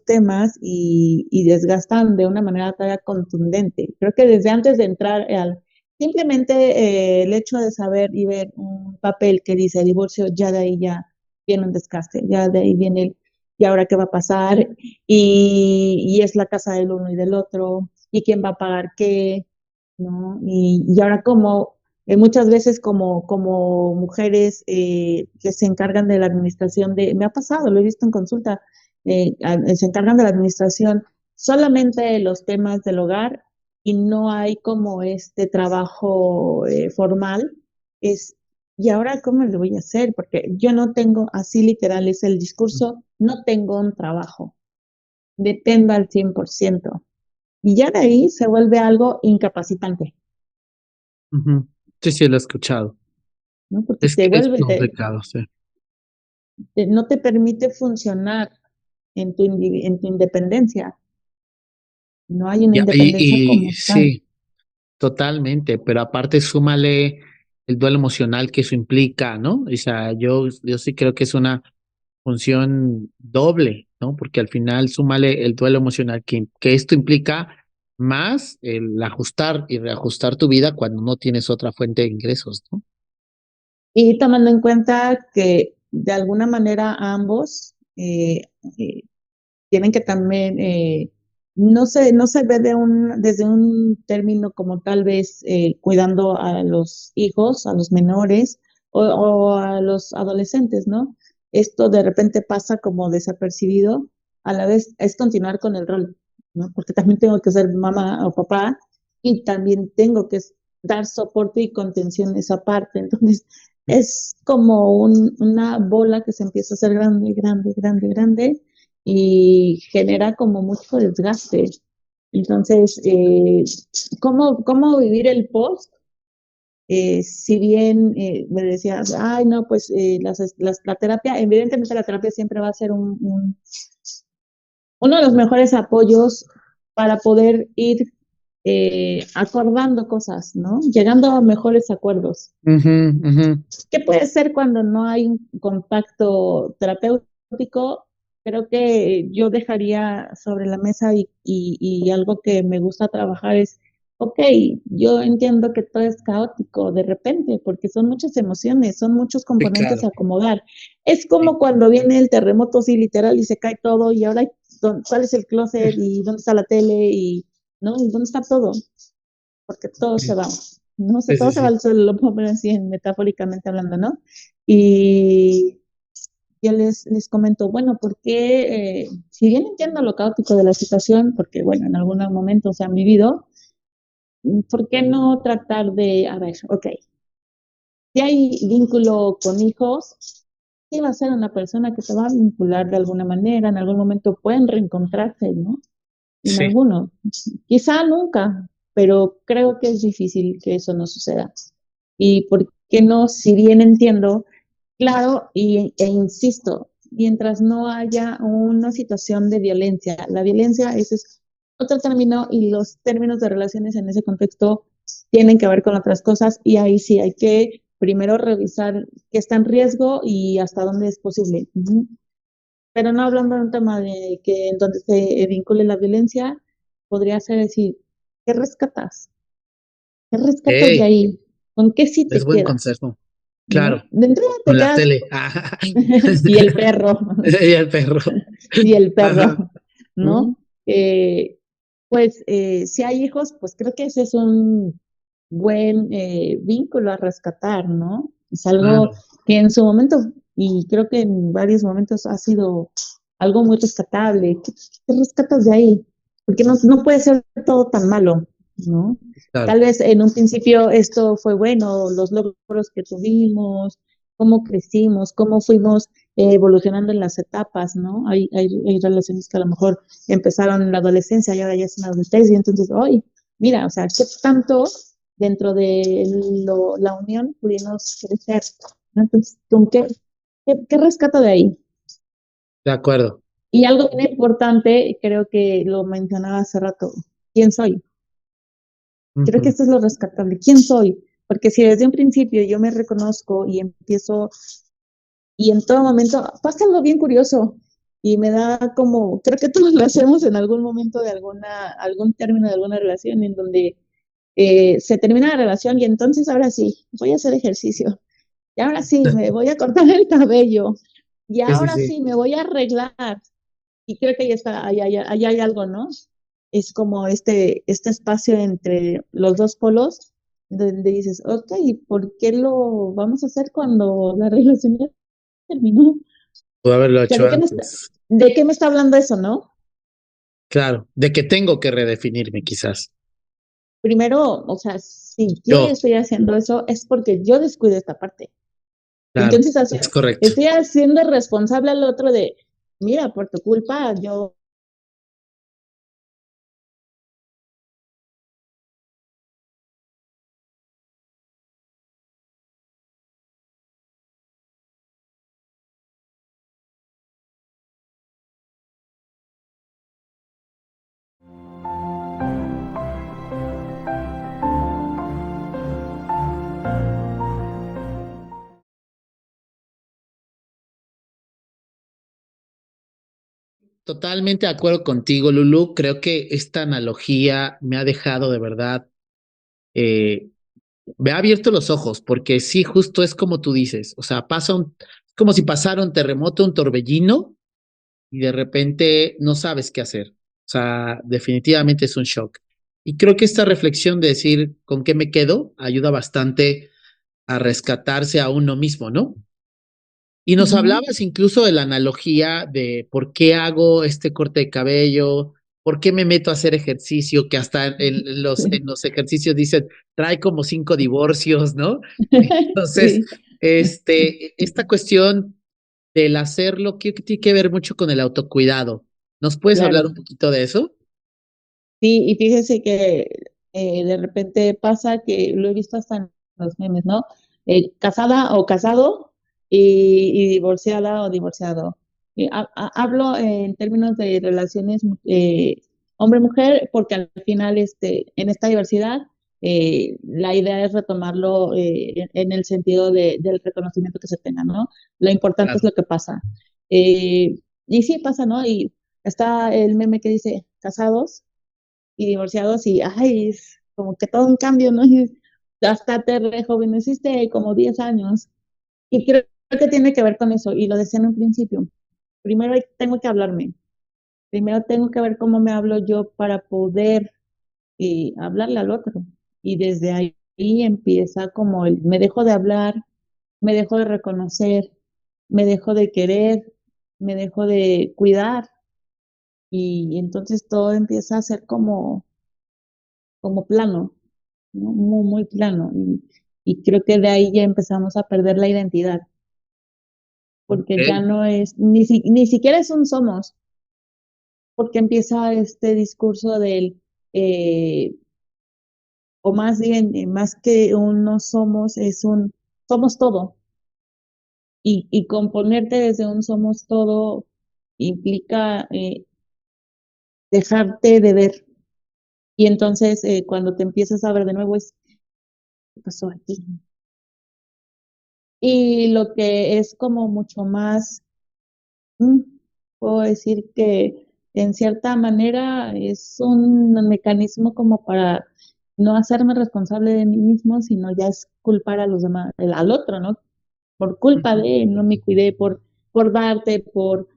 temas y desgastan de una manera todavía contundente. Creo que desde antes de entrar simplemente el hecho de saber y ver un papel que dice divorcio, ya de ahí ya viene un desgaste, ya de ahí viene y ahora qué va a pasar, y es la casa del uno y del otro, y quién va a pagar qué, ¿no? Y ahora como muchas veces como mujeres que se encargan de la administración me ha pasado, lo he visto en consulta, se encargan de la administración solamente de los temas del hogar y no hay como este trabajo formal, es, ¿y ahora cómo le voy a hacer? Porque yo no tengo, así literal es el discurso, no tengo un trabajo, dependo al 100%. Y ya de ahí se vuelve algo incapacitante, Ujú. Sí, sí, lo he escuchado. ¿no? Porque Es que es complicado, sí. no te permite funcionar en tu independencia. No hay una independencia Y como tal. sí, totalmente, pero aparte súmale el duelo emocional que eso implica, ¿no? O sea, yo sí creo que es una función doble, ¿no? Porque al final súmale el duelo emocional que esto implica más el ajustar y reajustar tu vida cuando no tienes otra fuente de ingresos, ¿no? Y tomando en cuenta que de alguna manera ambos eh, tienen que también, no se ve desde un término como tal vez cuidando a los hijos, a los menores o a los adolescentes, ¿no? Esto de repente pasa como desapercibido, a la vez es continuar con el rol, ¿no? Porque también tengo que ser mamá o papá y también tengo que dar soporte y contención a esa parte. Entonces, es como una bola que se empieza a hacer grande, grande, grande, grande y genera como mucho desgaste. Entonces, ¿cómo vivir el post? Si bien me decías, ay, no, pues la terapia, evidentemente la terapia siempre va a ser uno de los mejores apoyos para poder ir acordando cosas, ¿no? Llegando a mejores acuerdos. Ujú, ujú. ¿Qué puede ser cuando no hay un contacto terapéutico? Creo que yo dejaría sobre la mesa y algo que me gusta trabajar es, ok, yo entiendo que todo es caótico de repente, porque son muchas emociones, son muchos Sí, componentes claro. a acomodar. Es como cuando viene el terremoto, sí, literal, y se cae todo, y ahora, ¿cuál es el closet? ¿Y dónde está la tele? ¿Y no? ¿Y dónde está todo? Porque todo se Sí, va, ¿no? sí, sí, Todo se va, sí. lo puedo poner así metafóricamente hablando, ¿no? Y, yo les comento, bueno, ¿por qué, si bien entiendo lo caótico de la situación, porque bueno, en algunos momentos se han vivido, ¿por qué no tratar de, a ver, ok, si hay vínculo con hijos, sí va a ser una persona que se va a vincular de alguna manera, en algún momento pueden reencontrarse, ¿no? En Sí. alguno, quizá nunca, pero creo que es difícil que eso no suceda. ¿Y por qué no? Si bien entiendo, claro, e insisto, mientras no haya una situación de violencia, la violencia ese es otro término y los términos de relaciones en ese contexto tienen que ver con otras cosas y ahí sí hay que primero revisar qué está en riesgo y hasta dónde es posible. Pero no hablando de un tema de que en donde se vincule la violencia, podría ser decir, ¿qué rescatas? ¿Qué rescatas de Hey, ahí? ¿Con qué sí es te buen quedas? consejo. ¿No? Claro, De entrada te con la quedas tele. y el perro, Y el perro. y el Ajá. perro, ¿no? Eh, pues si hay hijos, pues creo que ese es un buen vínculo a rescatar, ¿no? Es algo Claro. que en su momento, y creo que en varios momentos ha sido algo muy rescatable. ¿Qué rescatas de ahí? Porque no puede ser todo tan malo, ¿no? Claro. Tal vez en un principio esto fue bueno, los logros que tuvimos, cómo crecimos, cómo fuimos evolucionando en las etapas, ¿no? Hay relaciones que a lo mejor empezaron en la adolescencia y ahora ya es una adultez y entonces, hoy, mira, o sea, ¿qué tanto dentro de la unión pudimos crecer? ¿No? Entonces, ¿con qué rescato de ahí? De acuerdo. Y algo bien importante, creo que lo mencionaba hace rato, ¿quién soy? Creo que Ujú. esto es lo rescatable, ¿quién soy? Porque si desde un principio yo me reconozco y empiezo, y en todo momento pasa algo bien curioso, y me da como, creo que todos lo hacemos en algún momento de algún término de alguna relación en donde se termina la relación y entonces ahora sí, voy a hacer ejercicio, y ahora sí, me voy a cortar el cabello, y Sí, sí, ahora sí. sí, me voy a arreglar, y creo que ahí está, ahí hay algo, ¿no? Es como este espacio entre los dos polos, donde dices, ok, ¿por qué lo vamos a hacer cuando la relación ya terminó? O Puedo haberlo sea, hecho antes. ¿de qué me está hablando eso, no? Claro. De que tengo que redefinirme, quizás. Primero, o sea, si yo Yo, estoy haciendo eso, es porque yo descuido esta parte. claro. Entonces, Es correcto. estoy haciendo responsable al otro de, mira, por tu culpa, yo. Totalmente de acuerdo contigo, Lulu. Creo que esta analogía me ha dejado de verdad, eh, me ha abierto los ojos, porque sí, justo es como tú dices. O sea, es como si pasara un terremoto, un torbellino, y de repente no sabes qué hacer. O sea, definitivamente es un shock. Y creo que esta reflexión de decir con qué me quedo ayuda bastante a rescatarse a uno mismo, ¿no? Y nos Ujú. hablabas incluso de la analogía de por qué hago este corte de cabello, por qué me meto a hacer ejercicio, que hasta en los ejercicios dicen, trae como 5 divorcios, ¿no? Entonces, Sí, esta cuestión del hacerlo creo que tiene que ver mucho con el autocuidado. ¿Nos puedes hablar claro. un poquito de eso? Sí, y fíjese que de repente pasa que lo he visto hasta en los memes, ¿no? Casada o casado y divorciada o divorciado. Hablo en términos de relaciones hombre-mujer porque al final en esta diversidad la idea es retomarlo en el sentido del reconocimiento que se tenga, ¿no? Lo importante es Claro. lo que pasa. Eh, y sí pasa, ¿no? Y está el meme que dice, casados y divorciados y, ay, es como que todo un cambio, ¿no? Y hasta te rejuveneciste como 10 años. Y creo que tiene que ver con eso, y lo decía en un principio. Primero tengo que hablarme, primero tengo que ver cómo me hablo yo para poder hablarle al otro. Y desde ahí empieza como me dejo de hablar, me dejo de reconocer, me dejo de querer, me dejo de cuidar y entonces todo empieza a ser como plano, ¿no? Muy, muy plano. Y creo que de ahí ya empezamos a perder la identidad, porque ya Ok, no es, ni siquiera es un somos, porque empieza este discurso del, eh, o más bien, más que un no somos, es un somos todo. Y componerte desde un somos todo implica dejarte de ver. Y entonces cuando te empiezas a ver de nuevo es, ¿qué pasó aquí? Y lo que es como mucho más, mm, puedo decir que en cierta manera es un mecanismo como para no hacerme responsable de mí mismo, sino ya es culpar a los demás, al otro, ¿no? Por culpa ujú, de, no me cuidé, por darte, por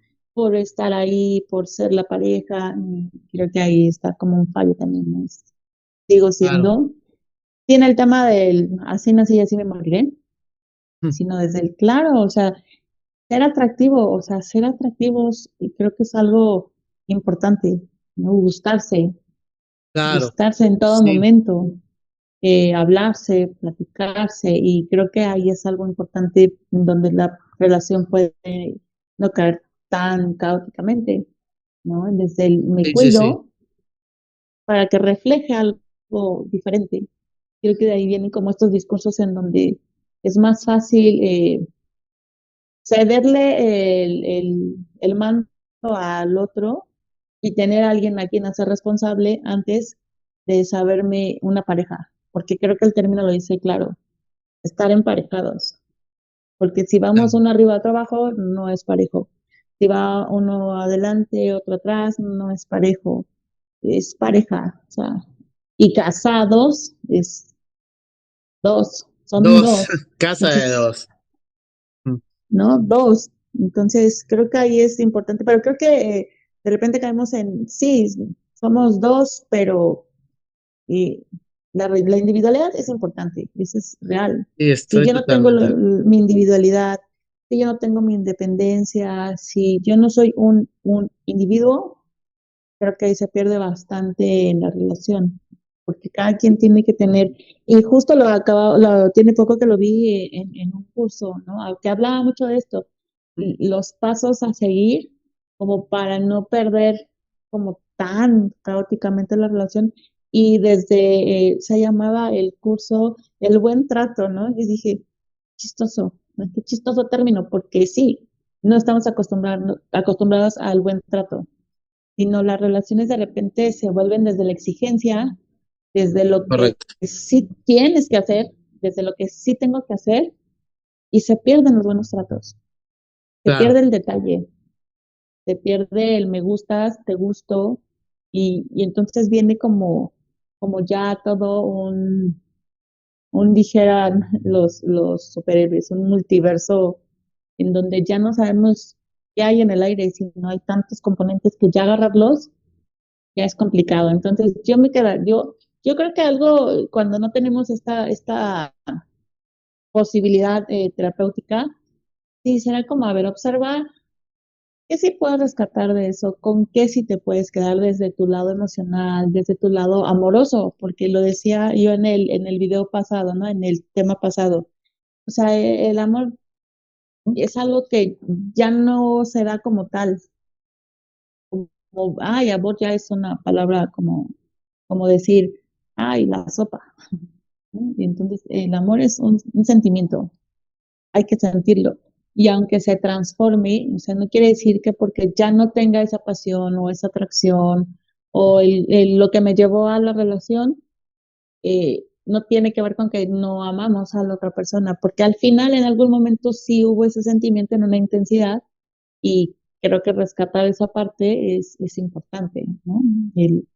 estar ahí, por ser la pareja. Y creo que ahí está como un fallo también, ¿no? Sigo claro. siendo, tiene el tema del así nací y así me moriré, Mm, sino desde el claro, o sea, ser atractivo, o sea, ser atractivos, y creo que es algo importante, ¿no? claro, Gustarse en todo sí, momento, hablarse, platicarse, y creo que ahí es algo importante en donde la relación puede no caer tan caóticamente, ¿no? Desde el me sí, sí, sí. cuido para que refleje algo diferente. Creo que de ahí vienen como estos discursos en donde es más fácil cederle el mando al otro y tener a alguien a quien hacer responsable antes de saberme una pareja, porque creo que el término lo dice claro, estar emparejados, porque si vamos Claro. uno arriba, otro abajo, no es parejo. Si va uno adelante, otro atrás, no es parejo, es pareja, o sea, y casados es dos, son Dos, dos. casa de Entonces, dos. Mm, ¿no? Dos. Entonces, creo que ahí es importante, pero creo que de repente caemos en, sí, somos dos, pero eh, la individualidad es importante, eso es real. sí, Si estoy yo no tengo totalmente. mi individualidad, si yo no tengo mi independencia, si yo no soy un individuo, creo que ahí se pierde bastante en la relación, porque cada quien tiene que tener, y justo tiene poco que lo vi en un curso, ¿no? Que hablaba mucho de esto, los pasos a seguir como para no perder como tan caóticamente la relación, y desde, se llamaba el curso El Buen Trato, ¿no? Y dije, chistoso, ¿no? Qué chistoso término, porque sí, no estamos acostumbrados al buen trato, sino las relaciones de repente se vuelven desde la exigencia, desde lo que Correcto. sí tienes que hacer, desde lo que sí tengo que hacer, y se pierden los buenos tratos, se Claro, pierde el detalle, se pierde el me gustas, te gusto, y entonces viene como ya todo dijeran los superhéroes, un multiverso en donde ya no sabemos qué hay en el aire, si no hay tantos componentes que ya agarrarlos ya es complicado. Entonces, yo creo que algo, cuando no tenemos esta posibilidad terapéutica, sí será como, a ver, observa qué sí puedes rescatar de eso, con qué sí te puedes quedar desde tu lado emocional, desde tu lado amoroso, porque lo decía yo en el video pasado, ¿no? En el tema pasado. O sea, el amor es algo que ya no se da como tal, ay, amor ya es una palabra como decir, ay, la sopa, ¿no? Y entonces el amor es un sentimiento, hay que sentirlo. Y aunque se transforme, o sea, no quiere decir que porque ya no tenga esa pasión o esa atracción o lo que me llevó a la relación, no tiene que ver con que no amamos a la otra persona, porque al final en algún momento sí hubo ese sentimiento en una intensidad y creo que rescatar esa parte es importante, ¿no? El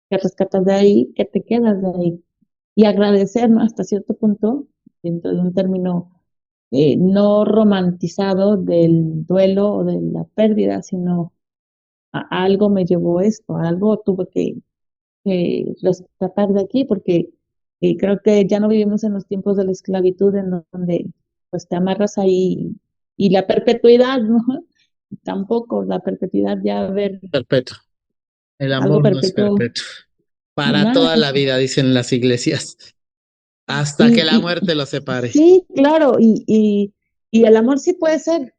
que rescatas de ahí, que te quedas de ahí. Y agradecer, ¿no? Hasta cierto punto, dentro de un término no romantizado del duelo o de la pérdida, sino a algo me llevó esto, a algo tuve que rescatar de aquí, porque creo que ya no vivimos en los tiempos de la esclavitud en donde pues te amarras ahí Y la perpetuidad, ¿no? Tampoco, la perpetuidad ya ver Perpetuo. El algo amor no es perpetuo, perpetuo. Para nada. toda la vida, dicen las iglesias, hasta que la Y muerte los separe. sí, claro, y el amor sí puede ser.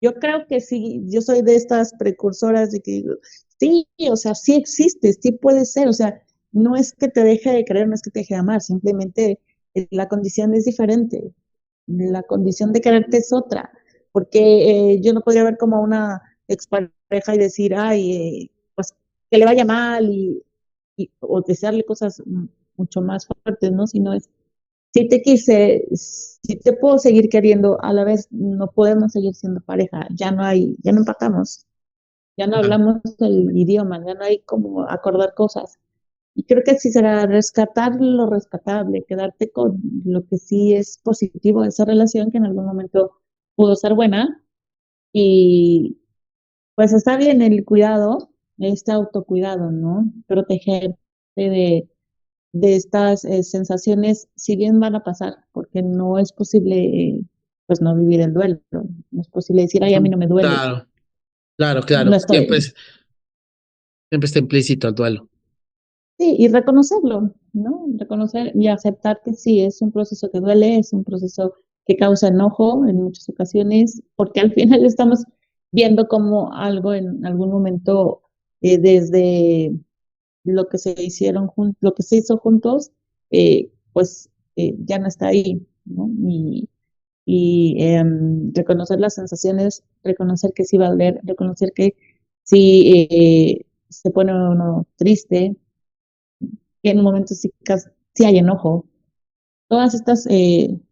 Yo creo que sí, yo soy de estas precursoras de que digo, sí, o sea, sí existe, sí puede ser, o sea, no es que te deje de creer, no es que te deje de amar, simplemente la condición es diferente, la condición de quererte es otra, porque yo no podría ver como a una expareja y decir, ay, pues que le vaya mal o desearle cosas mucho más fuertes, ¿no? Sino es si te quise, si te puedo seguir queriendo, a la vez no podemos seguir siendo pareja, ya no hay, ya no empatamos, ya no Claro, hablamos el idioma, ya no hay como acordar cosas. Y creo que sí será rescatar lo rescatable, quedarte con lo que sí es positivo de esa relación que en algún momento pudo ser buena y pues está bien el cuidado, este autocuidado, ¿no? Protegerte de estas sensaciones, si bien van a pasar, porque no es posible, pues no vivir el duelo, no es posible decir, ay, a mí no me duele, claro, claro, no claro. estoy, Siempre está implícito el duelo. sí, y reconocerlo, ¿no? Reconocer y aceptar que sí, es un proceso que duele, es un proceso que causa enojo en muchas ocasiones, porque al final estamos viendo como algo en algún momento desde lo que se hicieron lo que se hizo juntos, pues ya no está ahí, ¿no? Y reconocer las sensaciones, reconocer que sí va a doler, reconocer que sí se pone uno triste, que en un momento sí, sí hay enojo. Todas estas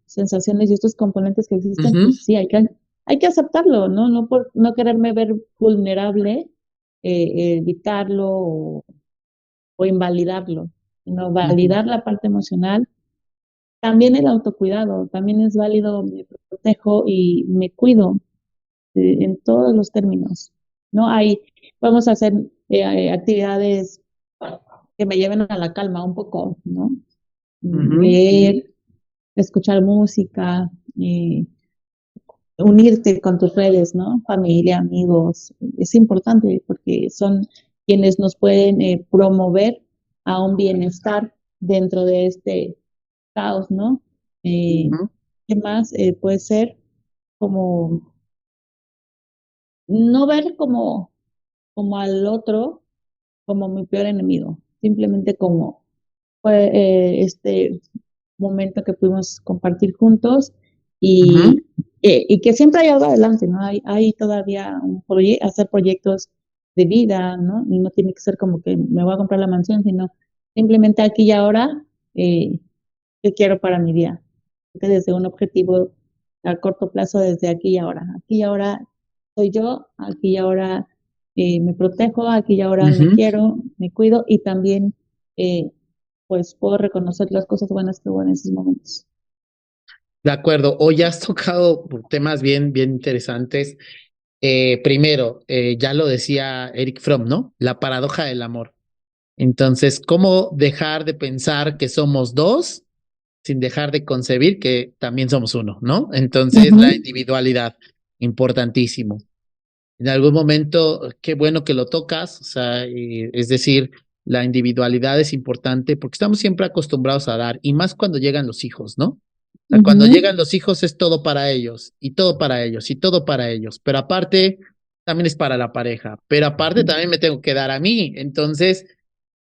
sensaciones y estos componentes que existen, Ujú, pues sí, hay que aceptarlo, ¿no? No por no quererme ver vulnerable, evitarlo o invalidarlo, sino ujú. validar la parte emocional. También el autocuidado, también es válido, me protejo y me cuido en todos los términos. No hay, vamos a hacer actividades que me lleven a la calma un poco, ¿no? Ujú. Leer, escuchar música, unirte con tus redes, ¿no? Familia, amigos, es importante porque son quienes nos pueden promover a un bienestar dentro de este caos, ¿no? Eh, Ujú. ¿Qué más puede ser? Como no ver como al otro como mi peor enemigo, simplemente como fue este momento que pudimos compartir juntos Ujú. y que siempre hay algo adelante, ¿no? Hay todavía hacer proyectos de vida, ¿no? Y no tiene que ser como que me voy a comprar la mansión, sino simplemente aquí y ahora, eh, ¿qué quiero para mi día? Que desde un objetivo a corto plazo, desde aquí y ahora soy yo, aquí y ahora me protejo, aquí y ahora me Ujú. quiero, me cuido y también eh, pues puedo reconocer las cosas buenas que hubo en esos momentos. De acuerdo. Hoy has tocado temas bien, bien interesantes. Primero, ya lo decía Eric Fromm, ¿no? La paradoja del amor. Entonces, ¿cómo dejar de pensar que somos dos sin dejar de concebir que también somos uno, ¿no? Entonces, la Ujú, individualidad, importantísimo. En algún momento, qué bueno que lo tocas, o sea, es decir, la individualidad es importante porque estamos siempre acostumbrados a dar, y más cuando llegan los hijos, ¿no? O sea, cuando ujú, llegan los hijos es todo para ellos, y todo para ellos, y todo para ellos, pero aparte también es para la pareja, pero aparte también me tengo que dar a mí. Entonces,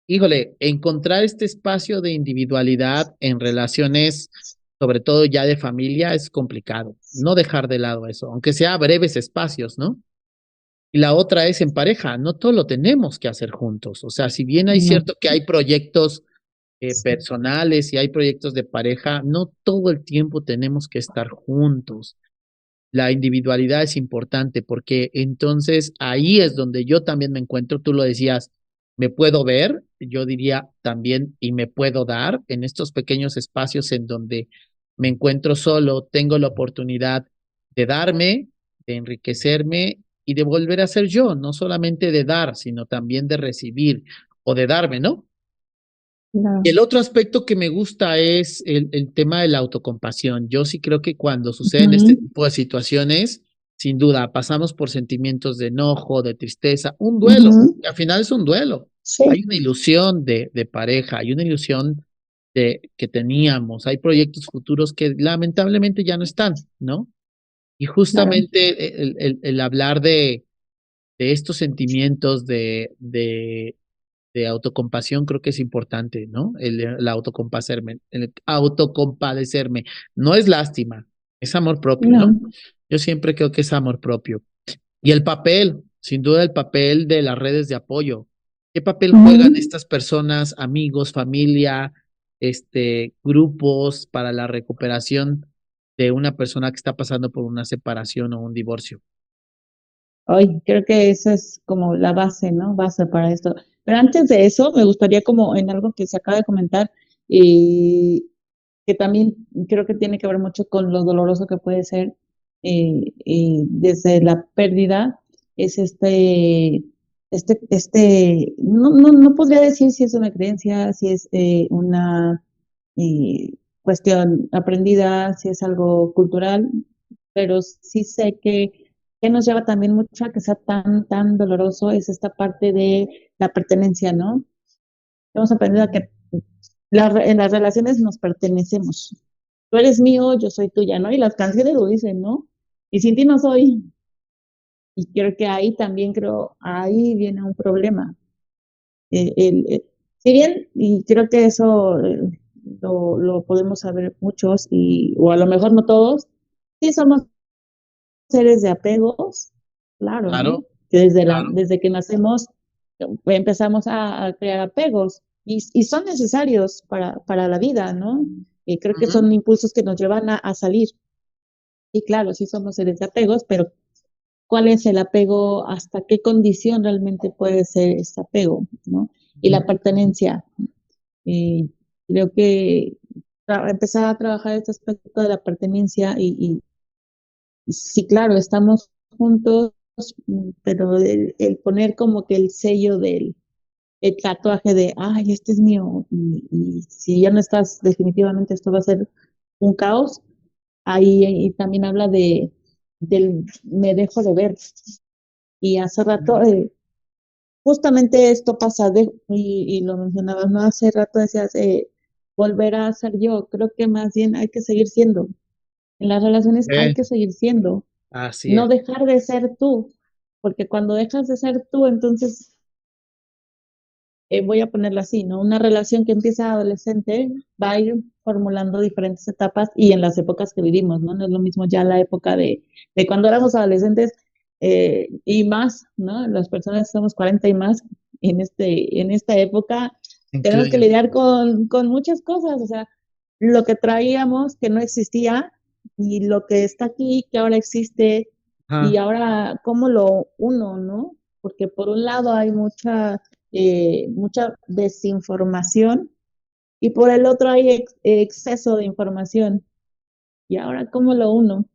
híjole, encontrar este espacio de individualidad en relaciones, sobre todo ya de familia, es complicado. No dejar de lado eso, aunque sea breves espacios, ¿no? Y la otra es en pareja, no todo lo tenemos que hacer juntos. O sea, si bien hay no, cierto que hay proyectos personales y hay proyectos de pareja, no todo el tiempo tenemos que estar juntos. La individualidad es importante porque entonces ahí es donde yo también me encuentro. Tú lo decías, me puedo ver, yo diría también, y me puedo dar en estos pequeños espacios en donde me encuentro solo, tengo la oportunidad de darme, de enriquecerme y de volver a ser yo, no solamente de dar, sino también de recibir o de darme, ¿no? Y no, el otro aspecto que me gusta es el tema de la autocompasión. Yo sí creo que cuando suceden este ujú, tipo de situaciones, sin duda, pasamos por sentimientos de enojo, de tristeza, un duelo, Ujú. y al final es un duelo. Hay Sí, una ilusión de pareja, hay una ilusión de que teníamos, hay proyectos futuros que lamentablemente ya no están, ¿no? Y claro. justamente el hablar de estos sentimientos de autocompasión creo que es importante, ¿no? El autocompadecerme, el autocompadecerme. No es lástima, es amor propio, ¿no? No. Yo siempre creo que es amor propio. Y el papel, sin duda el papel de las redes de apoyo. ¿Qué papel juegan Ujú. estas personas, amigos, familia, grupos para la recuperación de una persona que está pasando por una separación o un divorcio? Ay, creo que eso es como la base, ¿no? Base para esto. Pero antes de eso, me gustaría como en algo que se acaba de comentar, y que también creo que tiene que ver mucho con lo doloroso que puede ser desde la pérdida, es no podría decir si es una creencia, si es una cuestión aprendida, si es algo cultural, pero sí sé que nos lleva también mucho a que sea tan doloroso, es esta parte de la pertenencia, ¿no? Hemos aprendido a que en las relaciones nos pertenecemos. Tú eres mío, yo soy tuya, ¿no? Y las canciones lo dicen, ¿no? Y sin ti no soy. Y creo que ahí viene un problema. Si bien, y creo que eso lo podemos saber muchos, o a lo mejor no todos, sí somos seres de apegos, claro, ¿no? Claro, Que desde que nacemos empezamos a crear apegos y son necesarios para la vida, ¿no? Y creo que ujú, son impulsos que nos llevan a salir. Y claro, sí somos seres de apegos, pero ¿cuál es el apego? ¿Hasta qué condición realmente puede ser este apego, ¿no? Y la ujú. pertenencia. Eh, Creo que empezar a trabajar este aspecto de la pertenencia y sí, claro, estamos juntos, pero el poner como que el sello el tatuaje de, ay, este es mío, y si ya no estás, definitivamente esto va a ser un caos. Ahí también habla del me dejo de ver. Y hace rato, justamente esto pasa, y lo mencionabas, ¿no? Hace rato decías, volver a ser yo. Creo que más bien hay que seguir siendo. En las relaciones hay Eh, que seguir siendo, Así no es. dejar de ser tú, porque cuando dejas de ser tú, entonces voy a ponerlo así, ¿no? Una relación que empieza adolescente va a ir formulando diferentes etapas y en las épocas que vivimos, ¿no? No es lo mismo ya la época de cuando éramos adolescentes y más, ¿no? Las personas que somos 40 y más en esta época tenemos que Incluye. lidiar con muchas cosas, o sea, lo que traíamos que no existía y lo que está aquí que ahora existe y Ajá, ahora cómo lo uno, ¿no? Porque por un lado hay mucha desinformación y por el otro hay exceso de información. Y ahora, ¿cómo lo uno?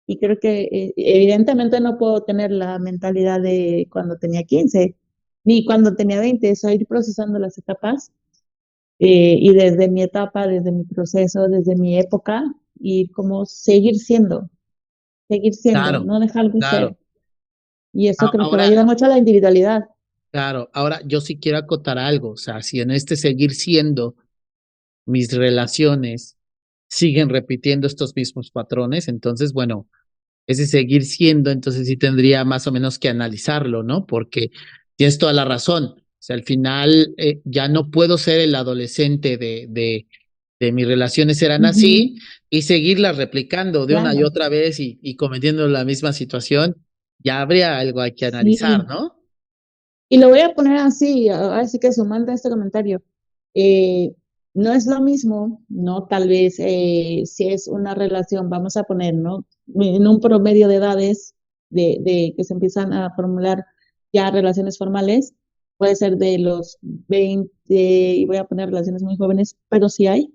Y creo que evidentemente no puedo tener la mentalidad de cuando tenía 15 ni cuando tenía 20, eso ir procesando las etapas y desde mi etapa, desde mi proceso, desde mi época, y como seguir siendo, claro, no dejar de claro. ser. Y eso creo que va a Ahora, ayudar mucho a la individualidad. claro, ahora yo sí quiero acotar algo, o sea, si en este seguir siendo mis relaciones siguen repitiendo estos mismos patrones, entonces, bueno, ese seguir siendo, entonces sí tendría más o menos que analizarlo, ¿no? Porque tienes toda la razón. O sea, al final ya no puedo ser el adolescente de mis relaciones eran Ujú, así y seguirlas replicando de una y claro, otra vez y cometiendo la misma situación. Ya habría algo hay que analizar, sí. ¿no? Y lo voy a poner así, así que sumando a este comentario, eh, no es lo mismo, ¿no? Tal vez si es una relación, vamos a poner, ¿no? En un promedio de edades de que se empiezan a formular ya relaciones formales, puede ser de los 20, y voy a poner relaciones muy jóvenes, pero sí hay.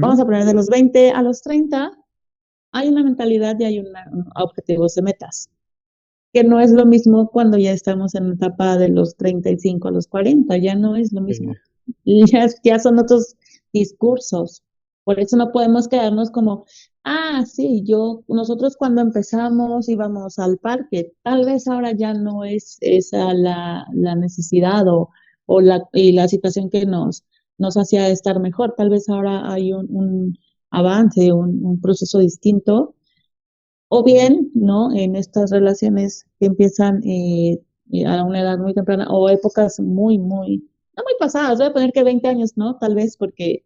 Vamos Ujú. a poner de los 20 a los 30, hay una mentalidad y hay objetivos de metas que no es lo mismo cuando ya estamos en la etapa de los 35 a los 40, ya no es lo mismo. Eh, Ya son otros discursos. Por eso no podemos quedarnos como, sí, nosotros cuando empezamos íbamos al parque, tal vez ahora ya no es esa la necesidad y la situación que nos hacía estar mejor, tal vez ahora hay un avance, un proceso distinto, o bien, ¿no? En estas relaciones que empiezan a una edad muy temprana o épocas no muy pasadas, voy a poner que 20 años, ¿no? Tal vez porque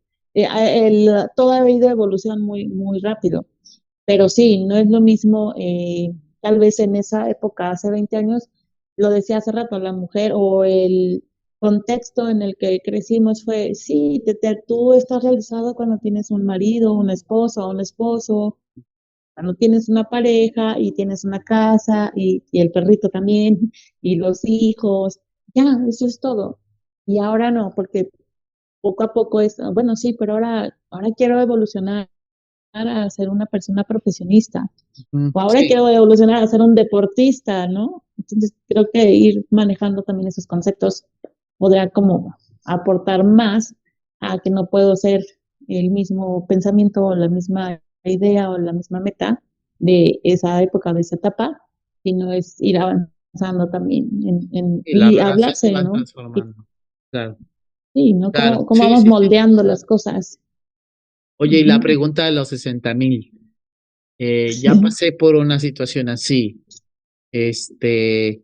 todo ha ido evolución muy rápido. Pero sí, no es lo mismo, tal vez en esa época, hace 20 años, lo decía hace rato, la mujer o el contexto en el que crecimos fue, sí, tú estás realizado cuando tienes un marido, una esposa o un esposo, cuando tienes una pareja y tienes una casa y el perrito también y los hijos, ya, eso es todo. Y ahora no, porque poco a poco bueno, sí, pero ahora quiero evolucionar a ser una persona profesionista o ahora Sí, quiero evolucionar a ser un deportista, ¿no? Entonces creo que ir manejando también esos conceptos podrá como aportar más a que no puedo ser el mismo pensamiento o la misma idea o la misma meta de esa época, de esa etapa, sino es ir avanzando también y las y relaciones se hablarse, van ¿no? Y, transformando. Claro, sí, ¿no? claro. Cómo Sí, vamos sí, sí. moldeando las cosas. Oye, y la Ujú. pregunta de los 60,000. Ya pasé por una situación así. Este,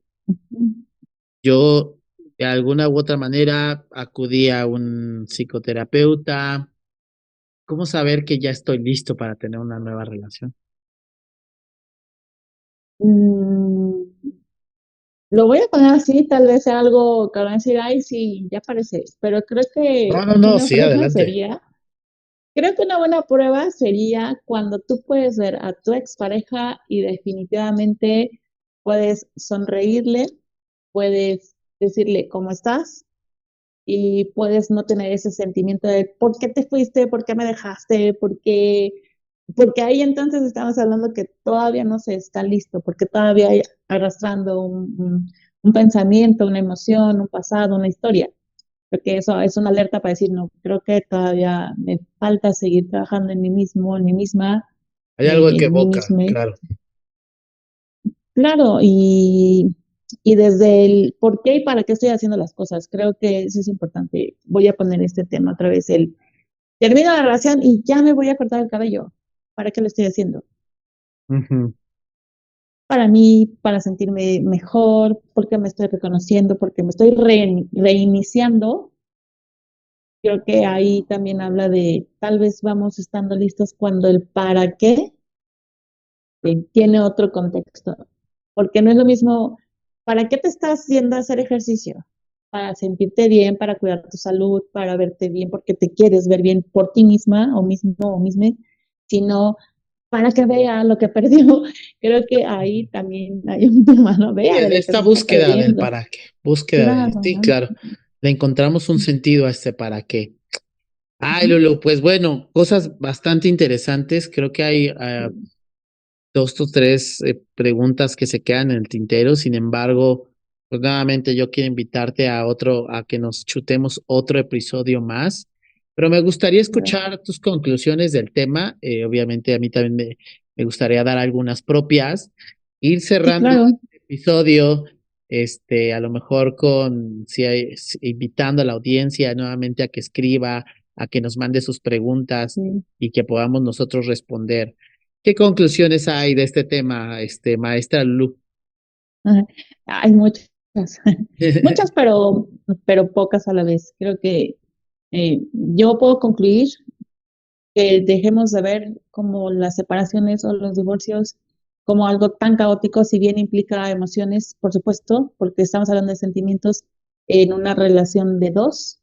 yo de alguna u otra manera acudí a un psicoterapeuta. ¿Cómo saber que ya estoy listo para tener una nueva relación? Mm, Lo voy a poner así, tal vez sea algo que van a decir, ay, sí, ya parece, pero No, no, no, sí, adelante. creo que una buena prueba sería cuando tú puedes ver a tu expareja y definitivamente puedes sonreírle, puedes decirle cómo estás y puedes no tener ese sentimiento de por qué te fuiste, por qué me dejaste, porque ahí entonces estamos hablando que todavía no se está listo, porque todavía hay arrastrando un pensamiento, una emoción, un pasado, una historia. Creo que eso es una alerta para decir, no, creo que todavía me falta seguir trabajando en mí mismo, en mí misma, Hay algo que en mí evoca, misma. claro. Claro, y desde el por qué y para qué estoy haciendo las cosas, creo que eso es importante. Voy a poner este tema otra vez, termino la relación y ya me voy a cortar el cabello. ¿Para qué lo estoy haciendo? Ujú. Para mí, para sentirme mejor, porque me estoy reconociendo, porque me estoy reiniciando. Creo que ahí también habla de tal vez vamos estando listos cuando el para qué tiene otro contexto. Porque no es lo mismo, ¿para qué te estás yendo a hacer ejercicio? Para sentirte bien, para cuidar tu salud, para verte bien, porque te quieres ver bien por ti misma o mismo o misma, sino para que vea lo que perdió. Creo que ahí también hay un tema, ¿no? Sí, Vea de lo que esta se está búsqueda del perdiendo. para qué, búsqueda del, Claro, sí, ¿no? claro, le encontramos un sentido a este para qué. Ay, Ujú. Lulu, pues bueno, cosas bastante interesantes. Creo que hay dos o tres preguntas que se quedan en el tintero. Sin embargo, pues nuevamente yo quiero invitarte a que nos chutemos otro episodio más. Pero me gustaría Claro. escuchar tus conclusiones del tema. Obviamente a mí también me gustaría dar algunas propias. Ir Sí, cerrando claro. este episodio, a lo mejor invitando a la audiencia nuevamente a que escriba, a que nos mande sus preguntas Sí. y que podamos nosotros responder. ¿Qué conclusiones hay de este tema, maestra Lulu? Ajá. Hay muchas, muchas, pero pocas a la vez. Creo que yo puedo concluir que dejemos de ver como las separaciones o los divorcios como algo tan caótico, si bien implica emociones, por supuesto, porque estamos hablando de sentimientos en una relación de dos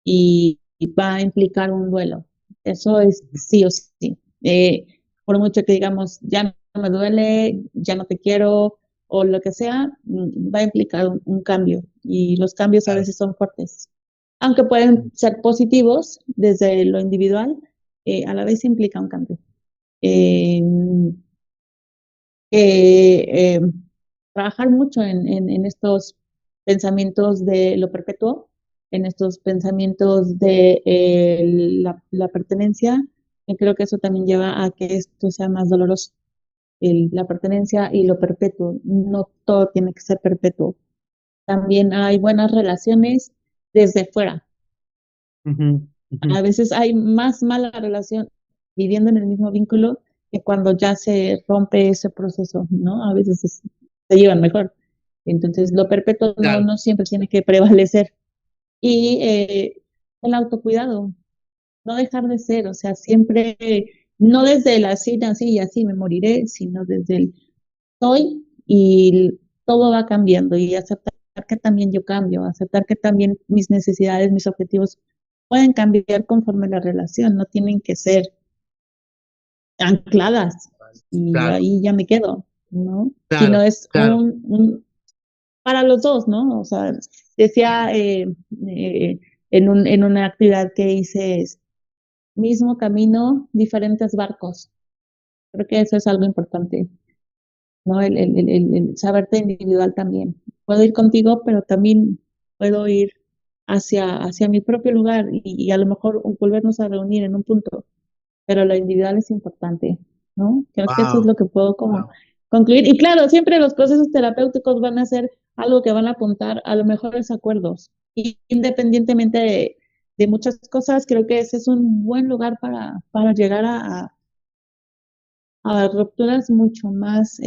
y va a implicar un duelo. Eso es sí o sí. Por mucho que digamos, ya no me duele, ya no te quiero o lo que sea, va a implicar un cambio y los cambios a Claro. veces son fuertes. Aunque pueden ser positivos desde lo individual, a la vez implica un cambio. Eh, eh, Trabajar mucho en estos pensamientos de lo perpetuo, en estos pensamientos de la pertenencia Yo creo que eso también lleva a que esto sea más doloroso, la pertenencia y lo perpetuo. No todo tiene que ser perpetuo. También hay buenas relaciones desde fuera. Ujú, ujú. A veces hay más mala relación viviendo en el mismo vínculo que cuando ya se rompe ese proceso, ¿no? A veces se llevan mejor. Entonces, lo perpetuo no, Claro, no siempre tiene que prevalecer. Y el autocuidado, no dejar de ser, o sea, siempre, no desde el así, así y así me moriré, sino desde el soy y todo va cambiando y aceptar que también yo cambio, aceptar que también mis necesidades, mis objetivos pueden cambiar conforme la relación, no tienen que ser ancladas y claro, ahí ya me quedo, ¿no? Sino claro, es claro. para los dos, ¿no? O sea, decía eh, en una actividad que hice es mismo camino, diferentes barcos. Creo que eso es algo importante, ¿no? El saberte individual también. Puedo ir contigo, pero también puedo ir hacia mi propio lugar y a lo mejor volvernos a reunir en un punto, pero lo individual es importante, ¿no? Creo que eso es Wow. lo que puedo como concluir. Y claro, siempre los procesos terapéuticos van a ser algo que van a apuntar a los mejores acuerdos. Y independientemente de muchas cosas, creo que ese es un buen lugar para llegar a rupturas mucho más,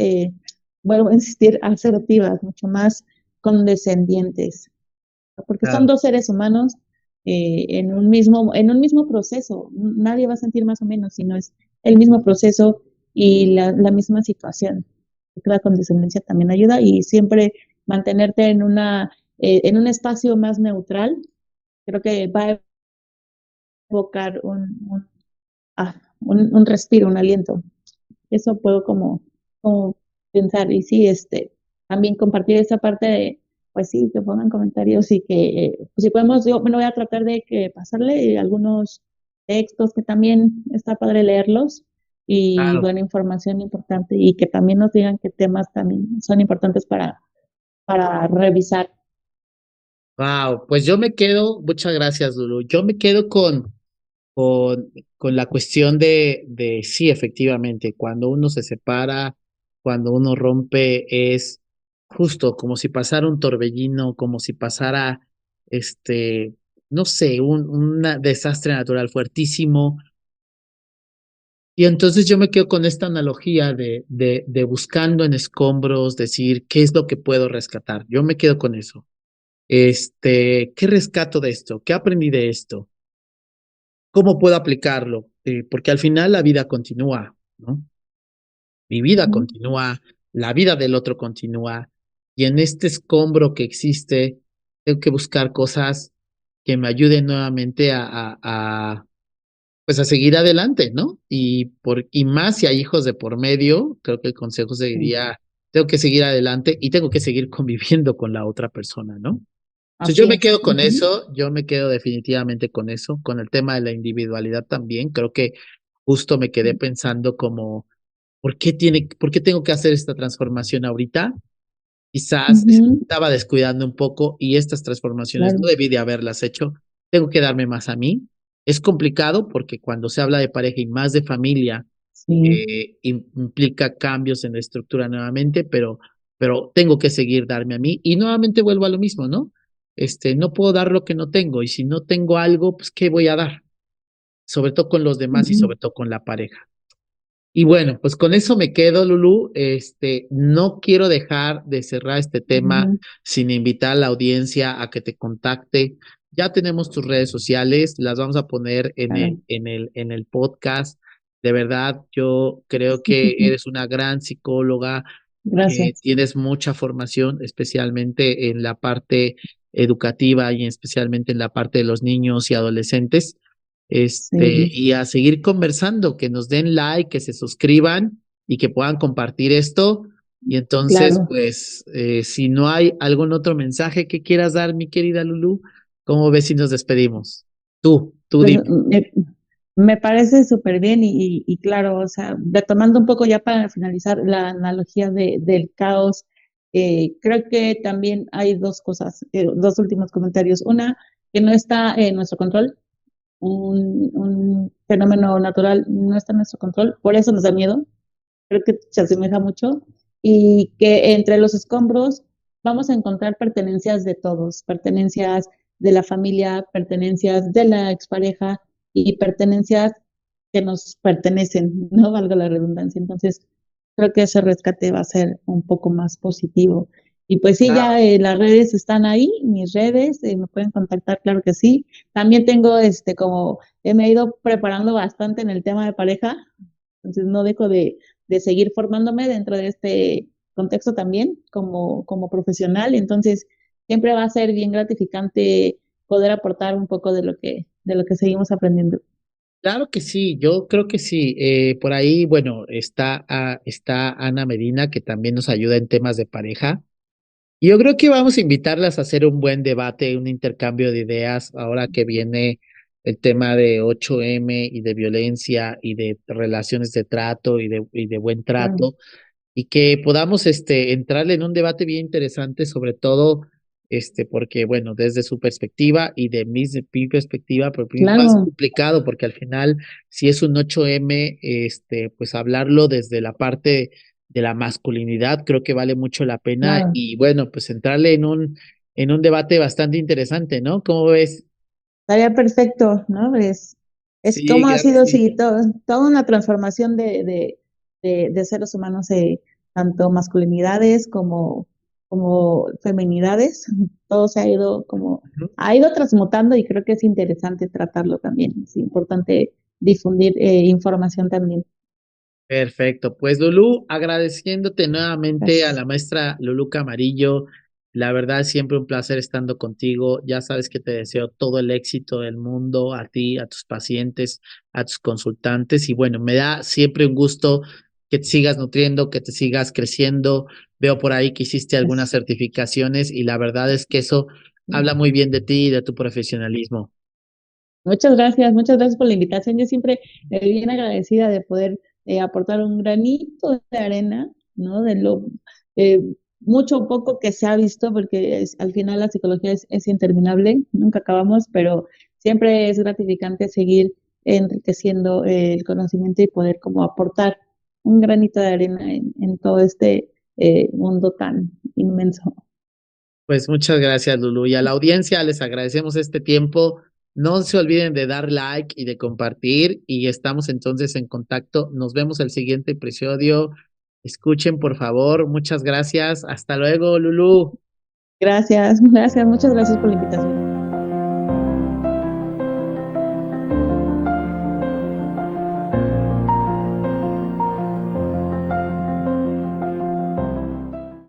vuelvo a insistir, asertivas, mucho más condescendientes, porque son Claro. dos seres humanos en un mismo proceso. Nadie va a sentir más o menos, sino es el mismo proceso y la misma situación. Creo que la condescendencia también ayuda y siempre mantenerte en un espacio más neutral, creo que va a evocar un respiro, un aliento. Eso puedo como pensar. Y sí, también compartir esa parte de, pues sí, que pongan comentarios y que, pues si podemos, yo, bueno, voy a tratar de que pasarle algunos textos que también está padre leerlos y Claro. buena información importante y que también nos digan qué temas también son importantes para revisar. Wow, pues yo me quedo, muchas gracias, Lulu. Yo me quedo con, con la cuestión de sí, efectivamente, cuando uno se separa, cuando uno rompe, es justo como si pasara un torbellino, como si pasara, este, no sé, un desastre natural fuertísimo. Y entonces yo me quedo con esta analogía de buscando en escombros, decir, ¿qué es lo que puedo rescatar? Yo me quedo con eso. ¿Qué rescato de esto? ¿Qué aprendí de esto? ¿Cómo puedo aplicarlo? Porque al final la vida continúa, ¿no? Mi vida Ujú. continúa, la vida del otro continúa, y en este escombro que existe, tengo que buscar cosas que me ayuden nuevamente pues a seguir adelante, ¿no? Y más si hay hijos de por medio, creo que el consejo Sí, sería, tengo que seguir adelante y tengo que seguir conviviendo con la otra persona, ¿no? Entonces yo así me es. quedo con Ujú, eso, yo me quedo definitivamente con eso, con el tema de la individualidad también. Creo que justo me quedé pensando como, por qué tengo que hacer esta transformación ahorita? Quizás ujú, estaba descuidando un poco y estas transformaciones no claro, debí de haberlas hecho. Tengo que darme más a mí. Es complicado porque cuando se habla de pareja y más de familia, sí. implica cambios en la estructura nuevamente, pero tengo que seguir darme a mí y nuevamente vuelvo a lo mismo, ¿no? No puedo dar lo que no tengo y si no tengo algo, pues ¿qué voy a dar? Sobre todo con los demás y Ujú, sobre todo con la pareja. Y bueno, pues con eso me quedo, Lulu. No quiero dejar de cerrar este tema ujú, sin invitar a la audiencia a que te contacte. Ya tenemos tus redes sociales, las vamos a poner claro. en el podcast. De verdad, yo creo que eres una gran psicóloga, que Gracias. tienes mucha formación, especialmente en la parte educativa y especialmente en la parte de los niños y adolescentes. Sí, Y a seguir conversando, que nos den like, que se suscriban y que puedan compartir esto. Y entonces, claro. pues, si no hay algún otro mensaje que quieras dar, mi querida Lulu, ¿cómo ves si nos despedimos? Tú Pues dime. me parece súper bien y claro, o sea, retomando un poco ya para finalizar la analogía del caos, creo que también hay dos cosas, dos últimos comentarios. Una, que no está en nuestro control, un fenómeno natural, no está en nuestro control, por eso nos da miedo, creo que se asemeja mucho, y que entre los escombros vamos a encontrar pertenencias de todos, pertenencias de la familia, pertenencias de la expareja y pertenencias que nos pertenecen, no valga la redundancia. Entonces, creo que ese rescate va a ser un poco más positivo. Y pues sí, Claro. ya las redes están ahí, mis redes, me pueden contactar, claro que sí. También tengo, como me he ido preparando bastante en el tema de pareja, entonces no dejo de seguir formándome dentro de este contexto también como profesional. Entonces, siempre va a ser bien gratificante poder aportar un poco de lo que seguimos aprendiendo. Claro que sí, yo creo que sí. Por ahí, bueno, está Ana Medina, que también nos ayuda en temas de pareja. Y yo creo que vamos a invitarlas a hacer un buen debate, un intercambio de ideas, ahora que viene el tema de 8M y de violencia y de relaciones de trato y de buen Claro, trato, y que podamos entrarle en un debate bien interesante, sobre todo porque, bueno, desde su perspectiva y de mi perspectiva, pero es más claro, complicado porque al final, si es un 8M, pues hablarlo desde la parte de la masculinidad, creo que vale mucho la pena claro. y, bueno, pues entrarle en un debate bastante interesante, ¿no? ¿Cómo ves? Estaría perfecto, ¿no? Es Sí, cómo ha claro que sido, sí. sí, toda una transformación de seres humanos, tanto masculinidades como feminidades, todo se ha ido Ujú. ha ido transmutando y creo que es interesante tratarlo también, es importante difundir información también. Perfecto. Pues Lulú, agradeciéndote nuevamente a Gracias. la maestra Lulú Camarillo. La verdad, siempre un placer estando contigo. Ya sabes que te deseo todo el éxito del mundo, a ti, a tus pacientes, a tus consultantes. Y bueno, me da siempre un gusto que te sigas nutriendo, que te sigas creciendo. Veo por ahí que hiciste algunas Gracias. certificaciones y la verdad es que eso habla muy bien de ti y de tu profesionalismo. Muchas gracias por la invitación. Yo siempre bien agradecida de poder aportar un granito de arena, ¿no? De lo eh, mucho o poco que se ha visto, porque al final la psicología es interminable, nunca acabamos, pero siempre es gratificante seguir enriqueciendo el conocimiento y poder como aportar un granito de arena en todo este mundo tan inmenso. Pues muchas gracias, Lulu. Y a la audiencia les agradecemos este tiempo. No se olviden de dar like y de compartir. Y estamos entonces en contacto. Nos vemos el siguiente episodio. Escuchen, por favor. Muchas gracias. Hasta luego, Lulu. Gracias, gracias, muchas gracias por la invitación.